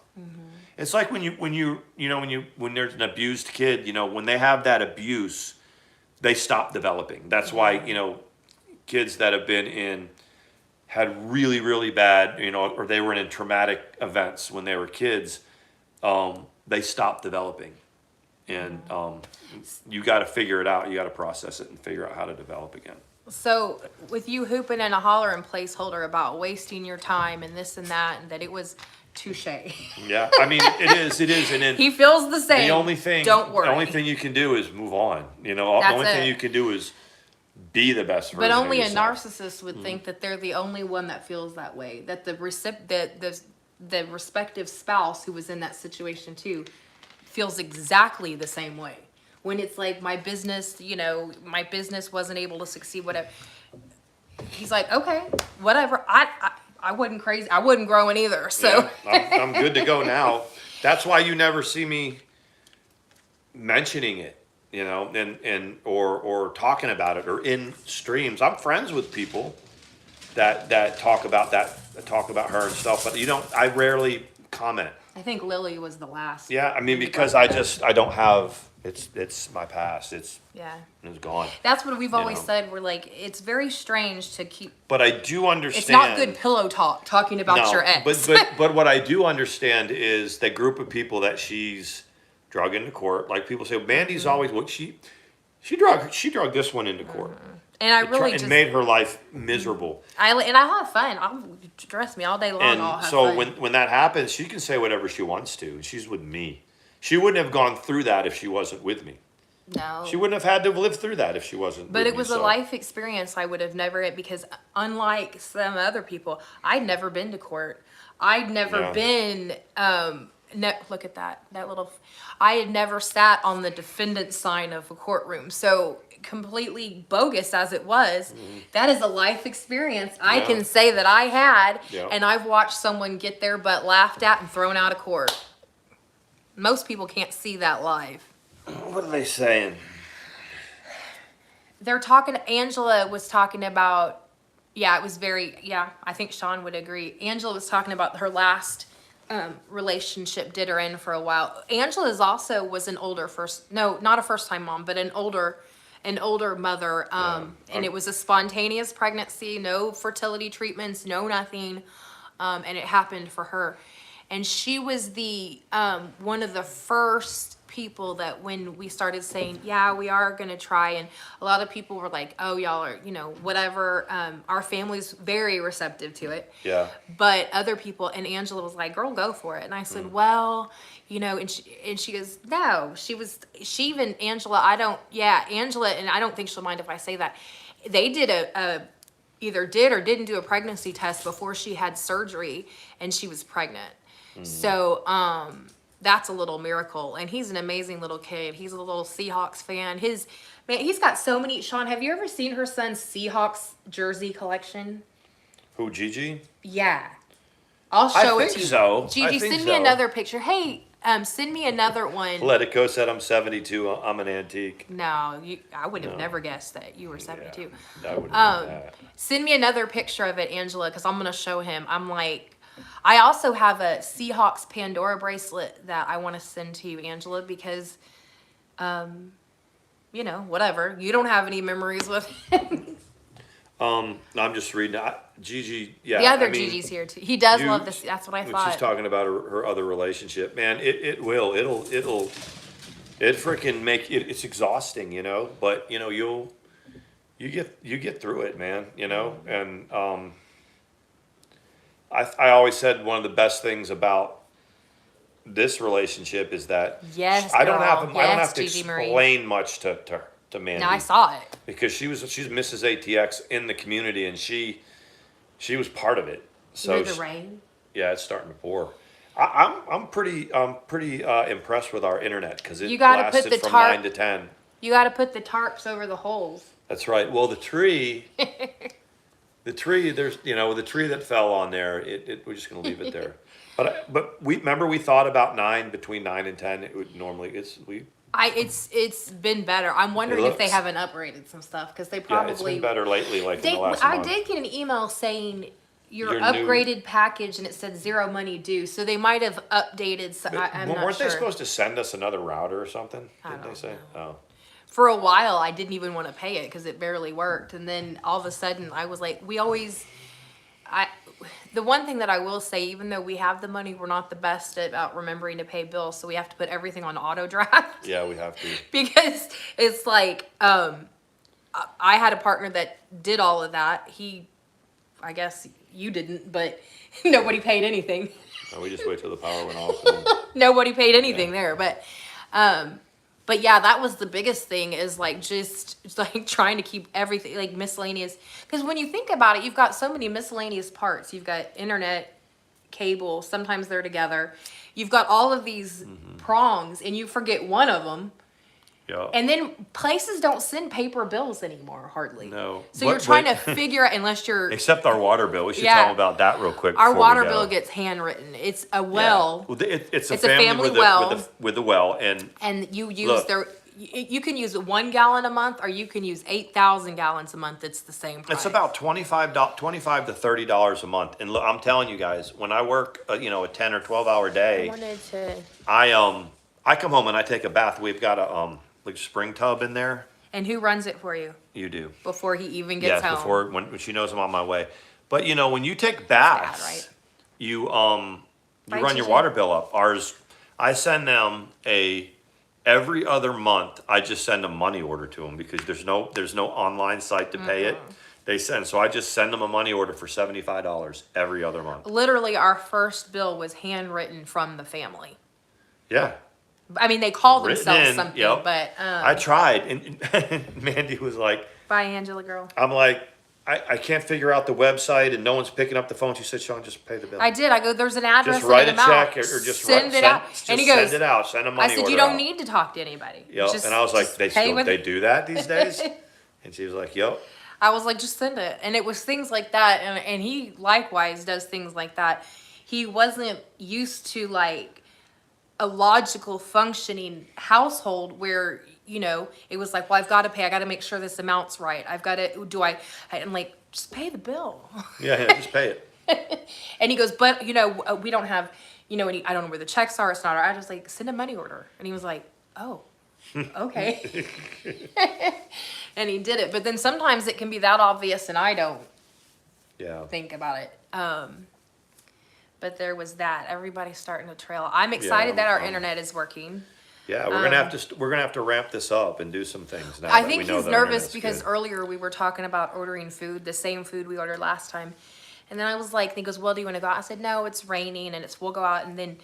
[SPEAKER 2] It's like when there's an abused kid, you know, when they have that abuse, they stop developing. That's why, you know, kids that have had really, really bad, you know, or they were in traumatic events when they were kids, they stop developing. And you got to figure it out. You got to process it and figure out how to develop again.
[SPEAKER 1] So with you hooping and a hollering placeholder about wasting your time and this and that, and that it was touche.
[SPEAKER 2] Yeah, I mean, it is. And then
[SPEAKER 1] he feels the same.
[SPEAKER 2] The only thing, you can do is move on. You know, the only thing you can do is be the best version.
[SPEAKER 1] But only
[SPEAKER 2] of
[SPEAKER 1] a
[SPEAKER 2] yourself.
[SPEAKER 1] narcissist would think that they're the only one that feels that way. That the respective spouse who was in that situation too feels exactly the same way. When it's like, my business, you know, my business wasn't able to succeed, whatever. He's like, okay, whatever. I wasn't crazy. I wasn't growing either. So
[SPEAKER 2] yeah, I'm good to go now. That's why you never see me mentioning it, you know, and or talking about it, or in streams. I'm friends with people that talk about her and stuff, but I rarely comment.
[SPEAKER 1] I think Lily was the last.
[SPEAKER 2] Yeah, I mean, because I don't have, it's my past. It's gone.
[SPEAKER 1] That's what we've always said. We're like, it's very strange to keep.
[SPEAKER 2] But I do understand.
[SPEAKER 1] It's not good pillow talk, talking about your ex.
[SPEAKER 2] But what I do understand is that group of people that she's drug into court. Like people say, Mandi's always what she drug this one into court.
[SPEAKER 1] And I really just
[SPEAKER 2] made her life miserable.
[SPEAKER 1] I have fun. I'll dress me all day long.
[SPEAKER 2] And
[SPEAKER 1] I'll have
[SPEAKER 2] so
[SPEAKER 1] fun.
[SPEAKER 2] when that happens, she can say whatever she wants to. She's with me. She wouldn't have gone through that if she wasn't with me.
[SPEAKER 1] No.
[SPEAKER 2] She wouldn't have had to live through that if she wasn't with me.
[SPEAKER 1] But it was a life experience I would have never, because unlike some other people, I'd never been to court. I'd never been, look at that little, I had never sat on the defendant's side of a courtroom. So completely bogus as it was, that is a life experience I can say that I had, and I've watched someone get their butt laughed at and thrown out of court. Most people can't see that live.
[SPEAKER 2] What are they saying?
[SPEAKER 1] They're talking, Angela was talking about, it was very, I think Sean would agree. Angela was talking about her last relationship did her in for a while. Angela's also was an older not a first time mom, but an older mother. And it was a spontaneous pregnancy, no fertility treatments, no nothing. And it happened for her. And she was the one of the first people that when we started saying, we are going to try, and a lot of people were like, oh, y'all are, whatever. Our family's very receptive to it. Yeah. But other people, and Angela was like, girl, go for it. And I said, well, and she goes, no, Angela, Angela, and I don't think she'll mind if I say that. They did either did or didn't do a pregnancy test before she had surgery, and she was pregnant. So, that's a little miracle. And he's an amazing little kid. He's a little Seahawks fan. He's got so many. Sean, have you ever seen her son's Seahawks jersey collection?
[SPEAKER 2] Who, Gigi?
[SPEAKER 1] Yeah. I'll show it to you.
[SPEAKER 2] So.
[SPEAKER 1] Gigi, send me another picture. Hey, send me another one.
[SPEAKER 2] Politico said I'm 72. I'm an antique.
[SPEAKER 1] No, I would have never guessed that you were 72.
[SPEAKER 2] Yeah, I wouldn't know that.
[SPEAKER 1] Send me another picture of it, Angela, because I'm going to show him. I'm like, I also have a Seahawks Pandora bracelet that I want to send to you, Angela, because, whatever. You don't have any memories with him.
[SPEAKER 2] No, I'm just reading. Gigi,
[SPEAKER 1] The other Gigi's here, too. He does love this. That's what I thought.
[SPEAKER 2] She's talking about her other relationship. Man, it'll freaking make it, it's exhausting, but, you get through it, man, and, I always said one of the best things about this relationship is that I don't have to explain much to Mandi.
[SPEAKER 1] No, I saw it
[SPEAKER 2] because she's Mrs. ATX in the community, and she was part of it. So
[SPEAKER 1] the rain.
[SPEAKER 2] Yeah, it's starting to pour. I'm pretty impressed with our internet because it lasted from 9 to 10.
[SPEAKER 1] You got to put the tarps over the holes.
[SPEAKER 2] That's right. Well, the tree. The tree, there's, the tree that fell on there, we're just going to leave it there. But we thought about between 9 and 10, it would normally, it's
[SPEAKER 1] been better. I'm wondering if they haven't upgraded some stuff, because they probably.
[SPEAKER 2] Yeah, it's been better lately, in the last month.
[SPEAKER 1] I did get an email saying your upgraded package, and it said $0 money due, so they might have updated. I'm not sure.
[SPEAKER 2] Weren't they supposed to send us another router or something? Didn't they say? Oh.
[SPEAKER 1] For a while, I didn't even want to pay it because it barely worked. And then all of a sudden, I was like, the one thing that I will say, even though we have the money, we're not the best about remembering to pay bills. So we have to put everything on auto draft.
[SPEAKER 2] Yeah, we have to.
[SPEAKER 1] Because it's like, I had a partner that did all of that. I guess you didn't, but nobody paid anything.
[SPEAKER 2] No, we just wait till the power went off.
[SPEAKER 1] Nobody paid anything there, But yeah, that was the biggest thing, is like just like trying to keep everything like miscellaneous. Because when you think about it, you've got so many miscellaneous parts. You've got internet, cable, sometimes they're together. You've got all of these prongs, and you forget one of them. Yeah. And then places don't send paper bills anymore, hardly.
[SPEAKER 2] No.
[SPEAKER 1] So you're trying to figure out, unless you're...
[SPEAKER 2] Except our water bill. We should tell them about that real quick.
[SPEAKER 1] Our water bill gets handwritten. It's a well.
[SPEAKER 2] Yeah. Well, it's a family well. With a well.
[SPEAKER 1] And you use you can use 1 gallon a month, or you can use 8,000 gallons a month. It's the same price.
[SPEAKER 2] It's about $25 to $30 a month. And look, I'm telling you guys, when I work, a 10 or 12-hour day, I come home and I take a bath. We've got a like spring tub in there.
[SPEAKER 1] And who runs it for you?
[SPEAKER 2] You do.
[SPEAKER 1] Before he even gets home.
[SPEAKER 2] Before when she knows I'm on my way. But when you take baths,
[SPEAKER 1] right?
[SPEAKER 2] You run your water bill up. Ours, I send them every other month. I just send a money order to them because there's no online site to pay it. So I just send them a money order for $75 every other month.
[SPEAKER 1] Literally, our first bill was handwritten from the family.
[SPEAKER 2] Yeah.
[SPEAKER 1] I mean, they call themselves something, but...
[SPEAKER 2] I tried, and Mandi was like...
[SPEAKER 1] Bye, Angela girl.
[SPEAKER 2] I'm like, I can't figure out the website and no one's picking up the phone. She said, Sean, just pay the bill.
[SPEAKER 1] I did. I go, there's an address.
[SPEAKER 2] Just write a
[SPEAKER 1] and an amount.
[SPEAKER 2] check or just
[SPEAKER 1] send it out.
[SPEAKER 2] Just
[SPEAKER 1] and he goes,
[SPEAKER 2] send it out. Send a money
[SPEAKER 1] I
[SPEAKER 2] order
[SPEAKER 1] said, you don't
[SPEAKER 2] out.
[SPEAKER 1] need to talk to anybody.
[SPEAKER 2] Yep.
[SPEAKER 1] Just,
[SPEAKER 2] And I was like, they do that these days? And she was like, yep.
[SPEAKER 1] I was like, just send it. And it was things like that. And he likewise does things like that. He wasn't used to like a logical functioning household where, you know, it was like, well, I've got to pay. I got to make sure this amount's right. I've got to, I'm like, just pay the bill.
[SPEAKER 2] Yeah, just pay it.
[SPEAKER 1] And he goes, but, you know, we don't have, you know, I don't know where the checks are. It's not our address. Like, send a money order. And he was like, oh, okay. And he did it. But then sometimes it can be that obvious and I don't think about it. But there was that. Everybody's starting to trail. I'm excited that our internet is working.
[SPEAKER 2] Yeah, we're gonna have to ramp this up and do some things now.
[SPEAKER 1] I
[SPEAKER 2] that
[SPEAKER 1] think
[SPEAKER 2] we know
[SPEAKER 1] he's
[SPEAKER 2] that
[SPEAKER 1] nervous
[SPEAKER 2] internet's
[SPEAKER 1] because
[SPEAKER 2] good.
[SPEAKER 1] earlier we were talking about ordering food, the same food we ordered last time. And then I was like, he goes, well, do you want to go out? I said, no, it's raining and we'll go out. And then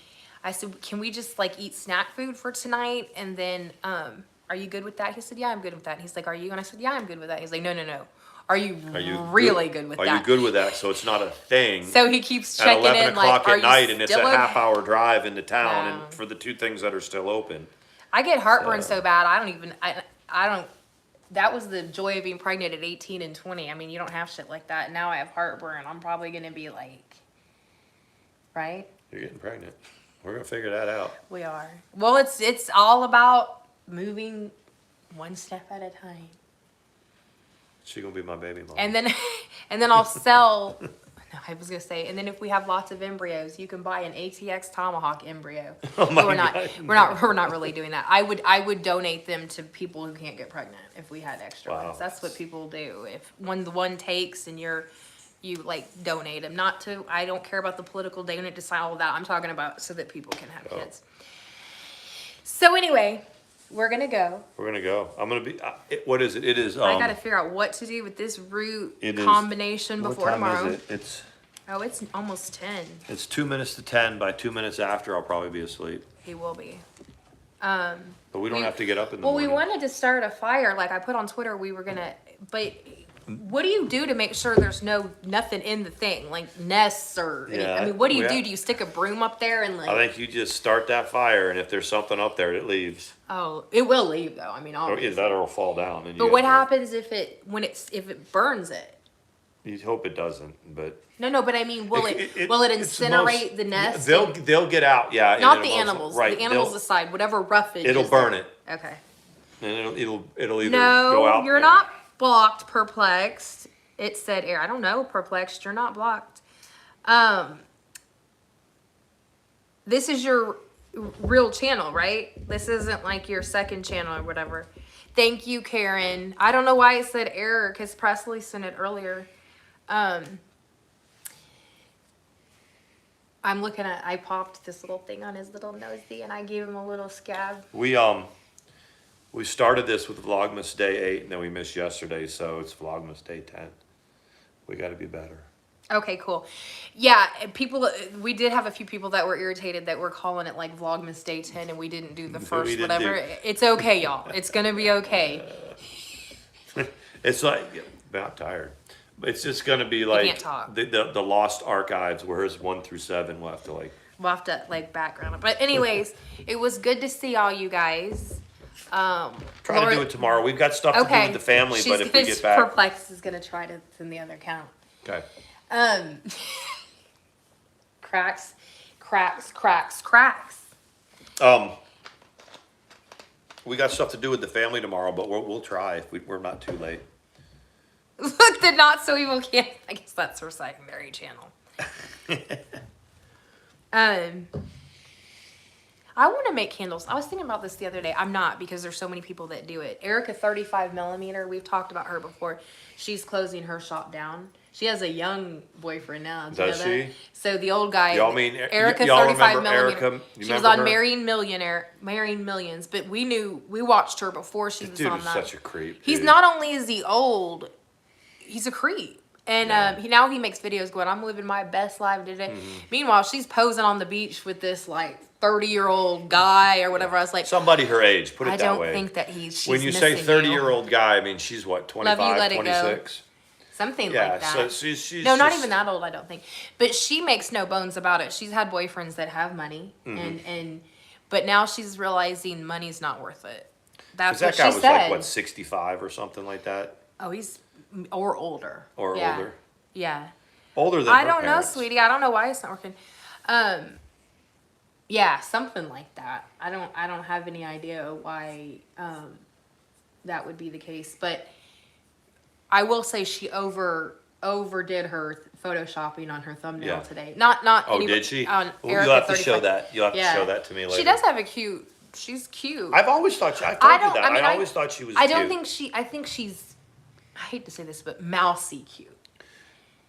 [SPEAKER 1] I said, can we just like eat snack food for tonight? And then, are you good with that? He said, yeah, I'm good with that. And he's like, are you? And I said, yeah, I'm good with that. He's like, no. Are you really good with that?
[SPEAKER 2] Are you good with that? So it's not a thing.
[SPEAKER 1] So he keeps
[SPEAKER 2] at
[SPEAKER 1] checking
[SPEAKER 2] 11
[SPEAKER 1] in, like,
[SPEAKER 2] o'clock
[SPEAKER 1] are
[SPEAKER 2] at night,
[SPEAKER 1] you
[SPEAKER 2] and it's
[SPEAKER 1] still
[SPEAKER 2] a
[SPEAKER 1] okay?
[SPEAKER 2] half-hour drive into town,
[SPEAKER 1] No.
[SPEAKER 2] and for the two things that are still open.
[SPEAKER 1] I get heartburn so bad. I don't. That was the joy of being pregnant at 18 and 20. I mean, you don't have shit like that. Now I have heartburn. I'm probably gonna be like, right?
[SPEAKER 2] You're getting pregnant. We're gonna figure that out.
[SPEAKER 1] We are. Well, it's all about moving one step at a time.
[SPEAKER 2] She's gonna be my baby mom.
[SPEAKER 1] And then I'll sell. No, I was gonna say, and then if we have lots of embryos, you can buy an ATX Tomahawk embryo.
[SPEAKER 2] Oh my
[SPEAKER 1] But we're not really doing that. I would donate them to people who can't get pregnant if we had extra
[SPEAKER 2] Wow.
[SPEAKER 1] ones. That's what people do. If one takes and you like donate them. Not to, I don't care about the political donate to all of that. I'm talking about so that people can have kids. So anyway, we're gonna go.
[SPEAKER 2] We're gonna go. I'm gonna be. What is it? It is.
[SPEAKER 1] I gotta figure out what to do with this root
[SPEAKER 2] It is-
[SPEAKER 1] combination
[SPEAKER 2] What
[SPEAKER 1] before
[SPEAKER 2] time
[SPEAKER 1] tomorrow.
[SPEAKER 2] is it? It's
[SPEAKER 1] It's almost 10.
[SPEAKER 2] 2 minutes to 10. By 2 minutes after, I'll probably be asleep.
[SPEAKER 1] He will be.
[SPEAKER 2] But we don't have to get up in the
[SPEAKER 1] Well,
[SPEAKER 2] morning.
[SPEAKER 1] we wanted to start a fire. Like I put on Twitter, we were gonna. But what do you do to make sure there's nothing in the thing, like nests or?
[SPEAKER 2] Yeah,
[SPEAKER 1] I mean, what do you
[SPEAKER 2] we
[SPEAKER 1] do?
[SPEAKER 2] have-
[SPEAKER 1] Do you stick a broom up there and like?
[SPEAKER 2] I think you just start that fire, and if there's something up there, it leaves.
[SPEAKER 1] Oh, it will leave though. I mean,
[SPEAKER 2] Or
[SPEAKER 1] obviously.
[SPEAKER 2] either that or it'll fall down. And
[SPEAKER 1] But
[SPEAKER 2] you
[SPEAKER 1] what
[SPEAKER 2] have
[SPEAKER 1] happens if it burns it?
[SPEAKER 2] to- You hope it doesn't, but
[SPEAKER 1] No, but I mean, will it
[SPEAKER 2] it's
[SPEAKER 1] incinerate
[SPEAKER 2] most-
[SPEAKER 1] the nest?
[SPEAKER 2] They'll get out, yeah. and
[SPEAKER 1] Not
[SPEAKER 2] then
[SPEAKER 1] the
[SPEAKER 2] most-
[SPEAKER 1] animals.
[SPEAKER 2] right?
[SPEAKER 1] The animals
[SPEAKER 2] they'll-
[SPEAKER 1] aside, whatever roughage.
[SPEAKER 2] It'll
[SPEAKER 1] is
[SPEAKER 2] burn
[SPEAKER 1] there.
[SPEAKER 2] it,
[SPEAKER 1] Okay.
[SPEAKER 2] and it'll either
[SPEAKER 1] No,
[SPEAKER 2] go out.
[SPEAKER 1] you're not blocked, perplexed. It said air. I don't know, perplexed. You're not blocked. This is your real channel, right? This isn't like your second channel or whatever. Thank you, Karen. I don't know why it said error because Presley sent it earlier. I'm looking at, I popped this little thing on his little nosy and I gave him a little scab.
[SPEAKER 2] We started this with Vlogmas Day 8, and then we missed yesterday, so it's Vlogmas Day 10. We got to be better.
[SPEAKER 1] Okay, cool. Yeah, people, we did have a few people that were irritated that were calling it like Vlogmas Day 10 and we didn't do the first
[SPEAKER 2] didn't
[SPEAKER 1] whatever.
[SPEAKER 2] do-
[SPEAKER 1] It's okay, y'all. It's going to be okay.
[SPEAKER 2] It's like, I'm tired. It's just going to be like
[SPEAKER 1] can't talk.
[SPEAKER 2] the lost archives, whereas 1 through 7 we'll have to like.
[SPEAKER 1] We'll have to like background it. But anyways, it was good to see all you guys.
[SPEAKER 2] Try to do it tomorrow. We've got stuff to do with the family, but if we get back.
[SPEAKER 1] Perplexed is going to try to send the other account.
[SPEAKER 2] Okay.
[SPEAKER 1] Cracks.
[SPEAKER 2] We got stuff to do with the family tomorrow, but we'll try if we're not too late.
[SPEAKER 1] Look, the Not So Evil Can. I guess that's her secondary channel. I want to make candles. I was thinking about this the other day. I'm not because there's so many people that do it. Erica 35mm, we've talked about her before. She's closing her shop down. She has a young boyfriend now. Do you
[SPEAKER 2] Does
[SPEAKER 1] know that?
[SPEAKER 2] she?
[SPEAKER 1] So the old guy,
[SPEAKER 2] Y'all mean
[SPEAKER 1] Erica
[SPEAKER 2] y'all
[SPEAKER 1] 35
[SPEAKER 2] remember
[SPEAKER 1] millimeter.
[SPEAKER 2] Erica? You
[SPEAKER 1] She was
[SPEAKER 2] remember
[SPEAKER 1] on
[SPEAKER 2] her?
[SPEAKER 1] Marrying Millions, but we watched her before she was
[SPEAKER 2] Dude
[SPEAKER 1] on
[SPEAKER 2] is
[SPEAKER 1] that.
[SPEAKER 2] such a creep.
[SPEAKER 1] He's
[SPEAKER 2] dude.
[SPEAKER 1] not only is he old, he's a creep. And he makes videos going, I'm living my best life today. Meanwhile, she's posing on the beach with this like 30-year-old guy or whatever. I was like,
[SPEAKER 2] Somebody her age, put it
[SPEAKER 1] I
[SPEAKER 2] that
[SPEAKER 1] don't
[SPEAKER 2] way.
[SPEAKER 1] think that she's
[SPEAKER 2] When you say
[SPEAKER 1] missing you.
[SPEAKER 2] 30-year-old guy, I mean, she's what, 25,
[SPEAKER 1] let it go.
[SPEAKER 2] 26?
[SPEAKER 1] something
[SPEAKER 2] Yeah,
[SPEAKER 1] like that.
[SPEAKER 2] so she's
[SPEAKER 1] No, not
[SPEAKER 2] just-
[SPEAKER 1] even that old, I don't think. But she makes no bones about it. She's had boyfriends that have money, but now she's realizing money's not worth it.
[SPEAKER 2] 'cause
[SPEAKER 1] That's
[SPEAKER 2] that
[SPEAKER 1] what
[SPEAKER 2] guy
[SPEAKER 1] she
[SPEAKER 2] was
[SPEAKER 1] said.
[SPEAKER 2] like, what, 65 or something like that?
[SPEAKER 1] Oh, he's or older.
[SPEAKER 2] Or
[SPEAKER 1] Yeah.
[SPEAKER 2] older?
[SPEAKER 1] Yeah.
[SPEAKER 2] Older than
[SPEAKER 1] I
[SPEAKER 2] her
[SPEAKER 1] don't know,
[SPEAKER 2] parents.
[SPEAKER 1] sweetie. I don't know why it's not working. Yeah, something like that. I don't have any idea why that would be the case, but I will say she overdid her photoshopping on her thumbnail
[SPEAKER 2] Yeah.
[SPEAKER 1] today. Not
[SPEAKER 2] Oh,
[SPEAKER 1] anybody,
[SPEAKER 2] did she?
[SPEAKER 1] on
[SPEAKER 2] Well,
[SPEAKER 1] Erica
[SPEAKER 2] you'll have to
[SPEAKER 1] 35.
[SPEAKER 2] show that. You'll have
[SPEAKER 1] Yeah.
[SPEAKER 2] to show that to me later.
[SPEAKER 1] She does have a cute. She's cute.
[SPEAKER 2] I've always thought I've
[SPEAKER 1] I
[SPEAKER 2] told you
[SPEAKER 1] don't-
[SPEAKER 2] that.
[SPEAKER 1] I mean,
[SPEAKER 2] I always thought she was
[SPEAKER 1] I
[SPEAKER 2] cute.
[SPEAKER 1] don't think she. I think she's. I hate to say this, but mousy cute.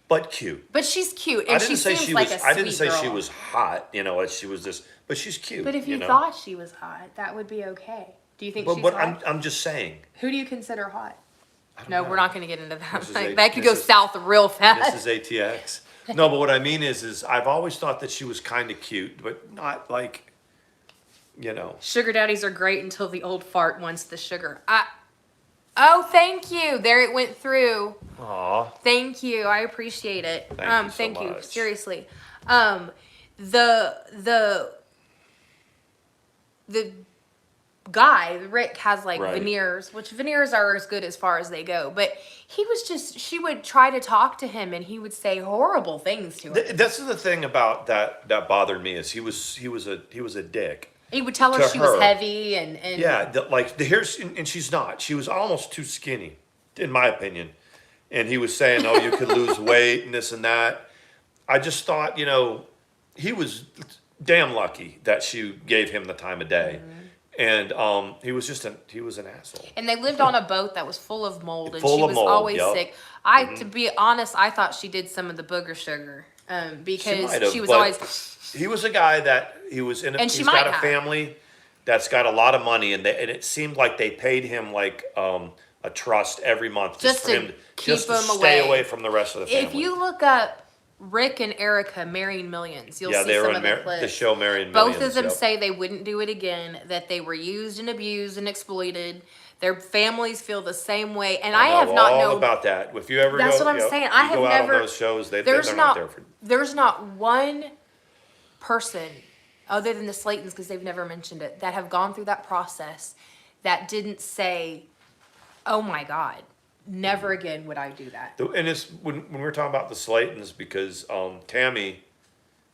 [SPEAKER 2] But cute.
[SPEAKER 1] But she's cute,
[SPEAKER 2] I
[SPEAKER 1] and
[SPEAKER 2] didn't
[SPEAKER 1] she
[SPEAKER 2] say
[SPEAKER 1] seems
[SPEAKER 2] she
[SPEAKER 1] like
[SPEAKER 2] was.
[SPEAKER 1] a
[SPEAKER 2] I didn't
[SPEAKER 1] sweet
[SPEAKER 2] say she
[SPEAKER 1] girl.
[SPEAKER 2] was hot. You know, she was this. But she's cute.
[SPEAKER 1] But if you
[SPEAKER 2] know?
[SPEAKER 1] thought she was hot, that would be okay. Do you think
[SPEAKER 2] But
[SPEAKER 1] she's
[SPEAKER 2] what
[SPEAKER 1] hot?
[SPEAKER 2] I'm just saying.
[SPEAKER 1] Who do you consider hot?
[SPEAKER 2] I don't
[SPEAKER 1] No,
[SPEAKER 2] know.
[SPEAKER 1] we're not going to get into that.
[SPEAKER 2] This is
[SPEAKER 1] Like,
[SPEAKER 2] a-
[SPEAKER 1] that could
[SPEAKER 2] this
[SPEAKER 1] go
[SPEAKER 2] is-
[SPEAKER 1] south real fast.
[SPEAKER 2] This is ATX. No, but what I mean is I've always thought that she was kind of cute, but not like, you know.
[SPEAKER 1] Sugar daddies are great until the old fart wants the sugar. Oh, thank you. There it went through.
[SPEAKER 2] Aw.
[SPEAKER 1] Thank you. I appreciate it.
[SPEAKER 2] Thank you so
[SPEAKER 1] thank you.
[SPEAKER 2] much.
[SPEAKER 1] Seriously. The guy, Rick, has like
[SPEAKER 2] Right.
[SPEAKER 1] veneers, which veneers are as good as far as they go. But he was just, she would try to talk to him and he would say horrible things to her.
[SPEAKER 2] This is the thing about that bothered me is he was a dick.
[SPEAKER 1] He would tell her
[SPEAKER 2] to
[SPEAKER 1] she
[SPEAKER 2] her.
[SPEAKER 1] was heavy and
[SPEAKER 2] Yeah, here's and she's not. She was almost too skinny, in my opinion. And he was saying, "Oh, you could lose weight and this and that." I just thought, you know, he was damn lucky that she gave him the time of day, and he was just he was an asshole.
[SPEAKER 1] And they lived on a boat that was full of mold, and
[SPEAKER 2] Full
[SPEAKER 1] she
[SPEAKER 2] of
[SPEAKER 1] was
[SPEAKER 2] mold,
[SPEAKER 1] always
[SPEAKER 2] yep.
[SPEAKER 1] sick. To be honest, I thought she did some of the booger sugar because
[SPEAKER 2] might have,
[SPEAKER 1] she was
[SPEAKER 2] but
[SPEAKER 1] always.
[SPEAKER 2] He was a guy that he was in.
[SPEAKER 1] And she
[SPEAKER 2] He's
[SPEAKER 1] might
[SPEAKER 2] got a
[SPEAKER 1] have.
[SPEAKER 2] family that's got a lot of money, and it seemed like they paid him like a trust every month
[SPEAKER 1] Just
[SPEAKER 2] for
[SPEAKER 1] to
[SPEAKER 2] him to
[SPEAKER 1] keep
[SPEAKER 2] just to
[SPEAKER 1] him
[SPEAKER 2] stay
[SPEAKER 1] away.
[SPEAKER 2] away from the rest of the family.
[SPEAKER 1] If you look up Rick and Erica marrying millions, you'll
[SPEAKER 2] yeah,
[SPEAKER 1] see
[SPEAKER 2] they were
[SPEAKER 1] some
[SPEAKER 2] in
[SPEAKER 1] of the clips.
[SPEAKER 2] the show Marrying
[SPEAKER 1] Both
[SPEAKER 2] Millions.
[SPEAKER 1] of them
[SPEAKER 2] yep.
[SPEAKER 1] say they wouldn't do it again, that they were used and abused and exploited. Their families feel the same way, and I have not
[SPEAKER 2] all
[SPEAKER 1] known
[SPEAKER 2] about that. If you ever
[SPEAKER 1] That's
[SPEAKER 2] go,
[SPEAKER 1] what I'm
[SPEAKER 2] you know,
[SPEAKER 1] saying.
[SPEAKER 2] you
[SPEAKER 1] I have
[SPEAKER 2] go out
[SPEAKER 1] never-
[SPEAKER 2] on those shows. They're
[SPEAKER 1] there's
[SPEAKER 2] not there for.
[SPEAKER 1] there's not one person other than the Slaytons, because they've never mentioned it, that have gone through that process that didn't say, "Oh my God, never again would I do that."
[SPEAKER 2] And it's when we were talking about the Slaytons because Tammy,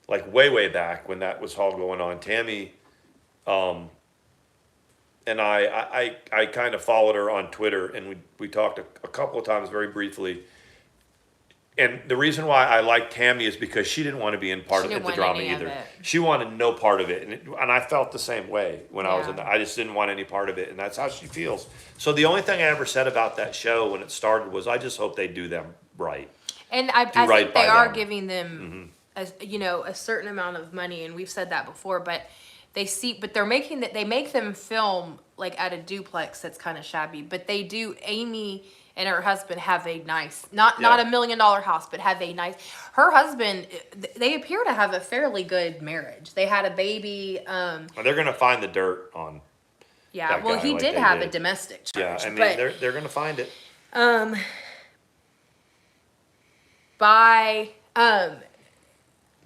[SPEAKER 2] like way back when that was all going on, Tammy, and I kind of followed her on Twitter, and we talked a couple of times very briefly. And the reason why I like Tammy is because she didn't want to be in part
[SPEAKER 1] She
[SPEAKER 2] of
[SPEAKER 1] didn't
[SPEAKER 2] the
[SPEAKER 1] want
[SPEAKER 2] drama
[SPEAKER 1] any of
[SPEAKER 2] either.
[SPEAKER 1] it.
[SPEAKER 2] She wanted no part of it, and I felt the same way when I was in
[SPEAKER 1] Yeah.
[SPEAKER 2] there. I just didn't want any part of it, and that's how she feels. So the only thing I ever said about that show when it started was, I just hope they do them right.
[SPEAKER 1] And I
[SPEAKER 2] right
[SPEAKER 1] think they
[SPEAKER 2] by
[SPEAKER 1] are
[SPEAKER 2] them.
[SPEAKER 1] giving them, a certain amount of money, and we've said that before. But they're making that they make them film like at a duplex that's kind of shabby. But they do. Amy and her husband have a nice, not
[SPEAKER 2] Yeah.
[SPEAKER 1] $1 million house, but have a nice. Her husband, they appear to have a fairly good marriage. They had a baby.
[SPEAKER 2] Well, they're gonna find the dirt on.
[SPEAKER 1] Yeah,
[SPEAKER 2] that
[SPEAKER 1] well,
[SPEAKER 2] guy
[SPEAKER 1] he
[SPEAKER 2] like
[SPEAKER 1] did
[SPEAKER 2] they
[SPEAKER 1] have a
[SPEAKER 2] did.
[SPEAKER 1] domestic
[SPEAKER 2] Yeah,
[SPEAKER 1] charge.
[SPEAKER 2] I mean
[SPEAKER 1] but,
[SPEAKER 2] they're gonna find it.
[SPEAKER 1] Buy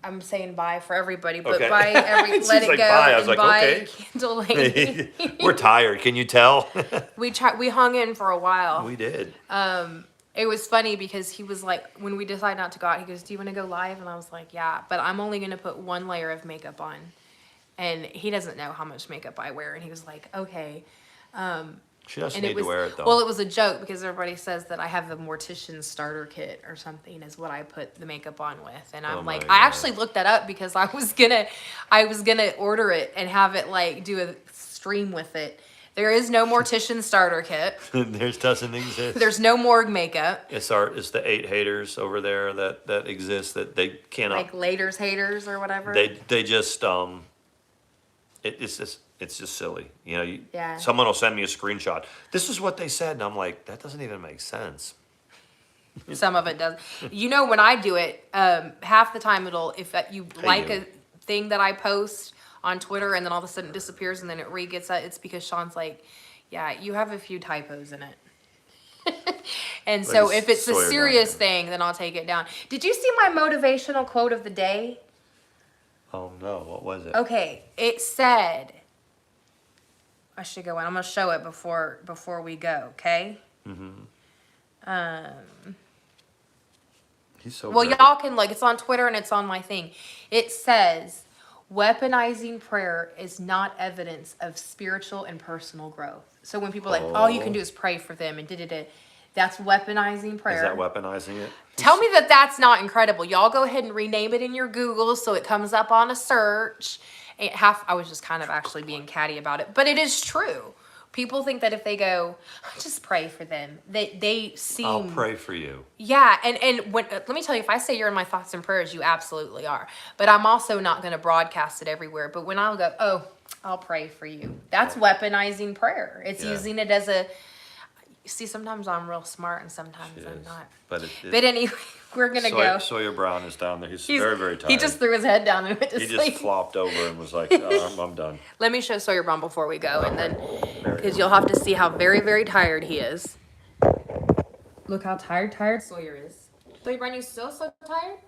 [SPEAKER 1] I'm saying bye for everybody, but
[SPEAKER 2] Okay.
[SPEAKER 1] buy
[SPEAKER 2] She's
[SPEAKER 1] let it
[SPEAKER 2] like,
[SPEAKER 1] go
[SPEAKER 2] bye. I was
[SPEAKER 1] and
[SPEAKER 2] like,
[SPEAKER 1] buy
[SPEAKER 2] okay.
[SPEAKER 1] Candle Lady.
[SPEAKER 2] We're tired. Can you tell?
[SPEAKER 1] we hung in for a while.
[SPEAKER 2] We did.
[SPEAKER 1] It was funny because he was like, when we decided not to go out, he goes, "Do you want to go live?" And I was like, "Yeah, but I'm only gonna put one layer of makeup on," and he doesn't know how much makeup I wear, and he was like, "Okay."
[SPEAKER 2] She doesn't
[SPEAKER 1] And
[SPEAKER 2] need
[SPEAKER 1] it was
[SPEAKER 2] to wear it though.
[SPEAKER 1] well, it was a joke because everybody says that I have the mortician starter kit or something is what I put the makeup on with, and I'm
[SPEAKER 2] Oh my
[SPEAKER 1] like,
[SPEAKER 2] God.
[SPEAKER 1] I actually looked that up because I was gonna order it and have it like do a stream with it. There is no mortician starter kit.
[SPEAKER 2] There doesn't exist.
[SPEAKER 1] There's no morgue makeup.
[SPEAKER 2] It's the 8 haters over there that exist that they cannot.
[SPEAKER 1] Like Laters haters or whatever.
[SPEAKER 2] They just it's just silly. You know,
[SPEAKER 1] Yeah.
[SPEAKER 2] someone will send me a screenshot. This is what they said, and I'm like, that doesn't even make sense.
[SPEAKER 1] Some of it does. You know, when I do it, half the time if you like
[SPEAKER 2] you.
[SPEAKER 1] a thing that I post on Twitter and then all of a sudden it disappears and then it re-gets out, it's because Sean's like, "Yeah, you have a few typos in it." And so
[SPEAKER 2] Like
[SPEAKER 1] if it's a
[SPEAKER 2] Sawyer
[SPEAKER 1] serious
[SPEAKER 2] Duncan.
[SPEAKER 1] thing, then I'll take it down. Did you see my motivational quote of the day?
[SPEAKER 2] Oh no, what was it?
[SPEAKER 1] Okay, it said, I should go in. I'm gonna show it before we go. Okay.
[SPEAKER 2] He's so
[SPEAKER 1] Well,
[SPEAKER 2] great.
[SPEAKER 1] y'all can look. It's on Twitter and it's on my thing. It says, weaponizing prayer is not evidence of spiritual and personal growth. So when people are like, all you can do is pray for them and da-da-da, that's weaponizing prayer.
[SPEAKER 2] Is that weaponizing it?
[SPEAKER 1] Tell me that that's not incredible. Y'all go ahead and rename it in your Google so it comes up on a search. I was just kind of actually being catty about it, but it is true. People think that if they go, just pray for them, they seem.
[SPEAKER 2] I'll pray for you.
[SPEAKER 1] Yeah, and when, let me tell you, if I say you're in my thoughts and prayers, you absolutely are. But I'm also not going to broadcast it everywhere. But when I'll go, oh, I'll pray for you. That's weaponizing prayer. It's using it as a. See, sometimes I'm real smart and sometimes I'm not.
[SPEAKER 2] But
[SPEAKER 1] anyway, we're going to go.
[SPEAKER 2] Sawyer Brown is down there. He's very, very tired.
[SPEAKER 1] He just threw his head down and went to
[SPEAKER 2] He
[SPEAKER 1] sleep.
[SPEAKER 2] just flopped over and was like, oh, I'm done.
[SPEAKER 1] Let me show Sawyer Brown before we go, and then, because you'll have to see how very, very tired he is. Look how tired Sawyer is. Sawyer Brown, you so tired?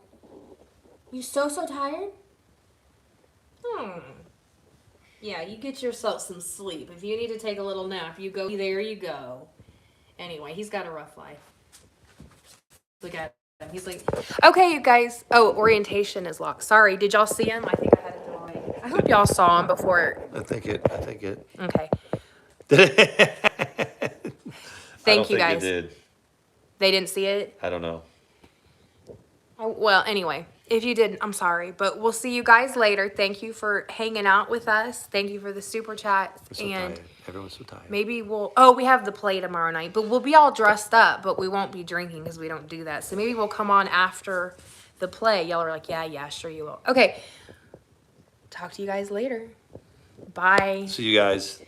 [SPEAKER 1] You so tired? Yeah, you get yourself some sleep. If you need to take a little nap, you go, there you go. Anyway, he's got a rough life. Look at him. He's like, okay, you guys. Oh, orientation is locked. Sorry, did y'all see him? I think I had it away. I hope y'all saw him before.
[SPEAKER 2] I think it.
[SPEAKER 1] Okay.
[SPEAKER 2] Thank
[SPEAKER 1] you guys.
[SPEAKER 2] They did.
[SPEAKER 1] They didn't see it?
[SPEAKER 2] I don't know.
[SPEAKER 1] Oh, well, anyway, if you didn't, I'm sorry. But we'll see you guys later. Thank you for hanging out with us. Thank you for the super chats.
[SPEAKER 2] I'm so
[SPEAKER 1] and
[SPEAKER 2] tired. Everyone's so tired.
[SPEAKER 1] maybe we have the play tomorrow night. But we'll be all dressed up, but we won't be drinking because we don't do that. So maybe we'll come on after the play. Y'all are like, yeah, sure you will. Okay. Talk to you guys later. Bye.
[SPEAKER 2] See you guys.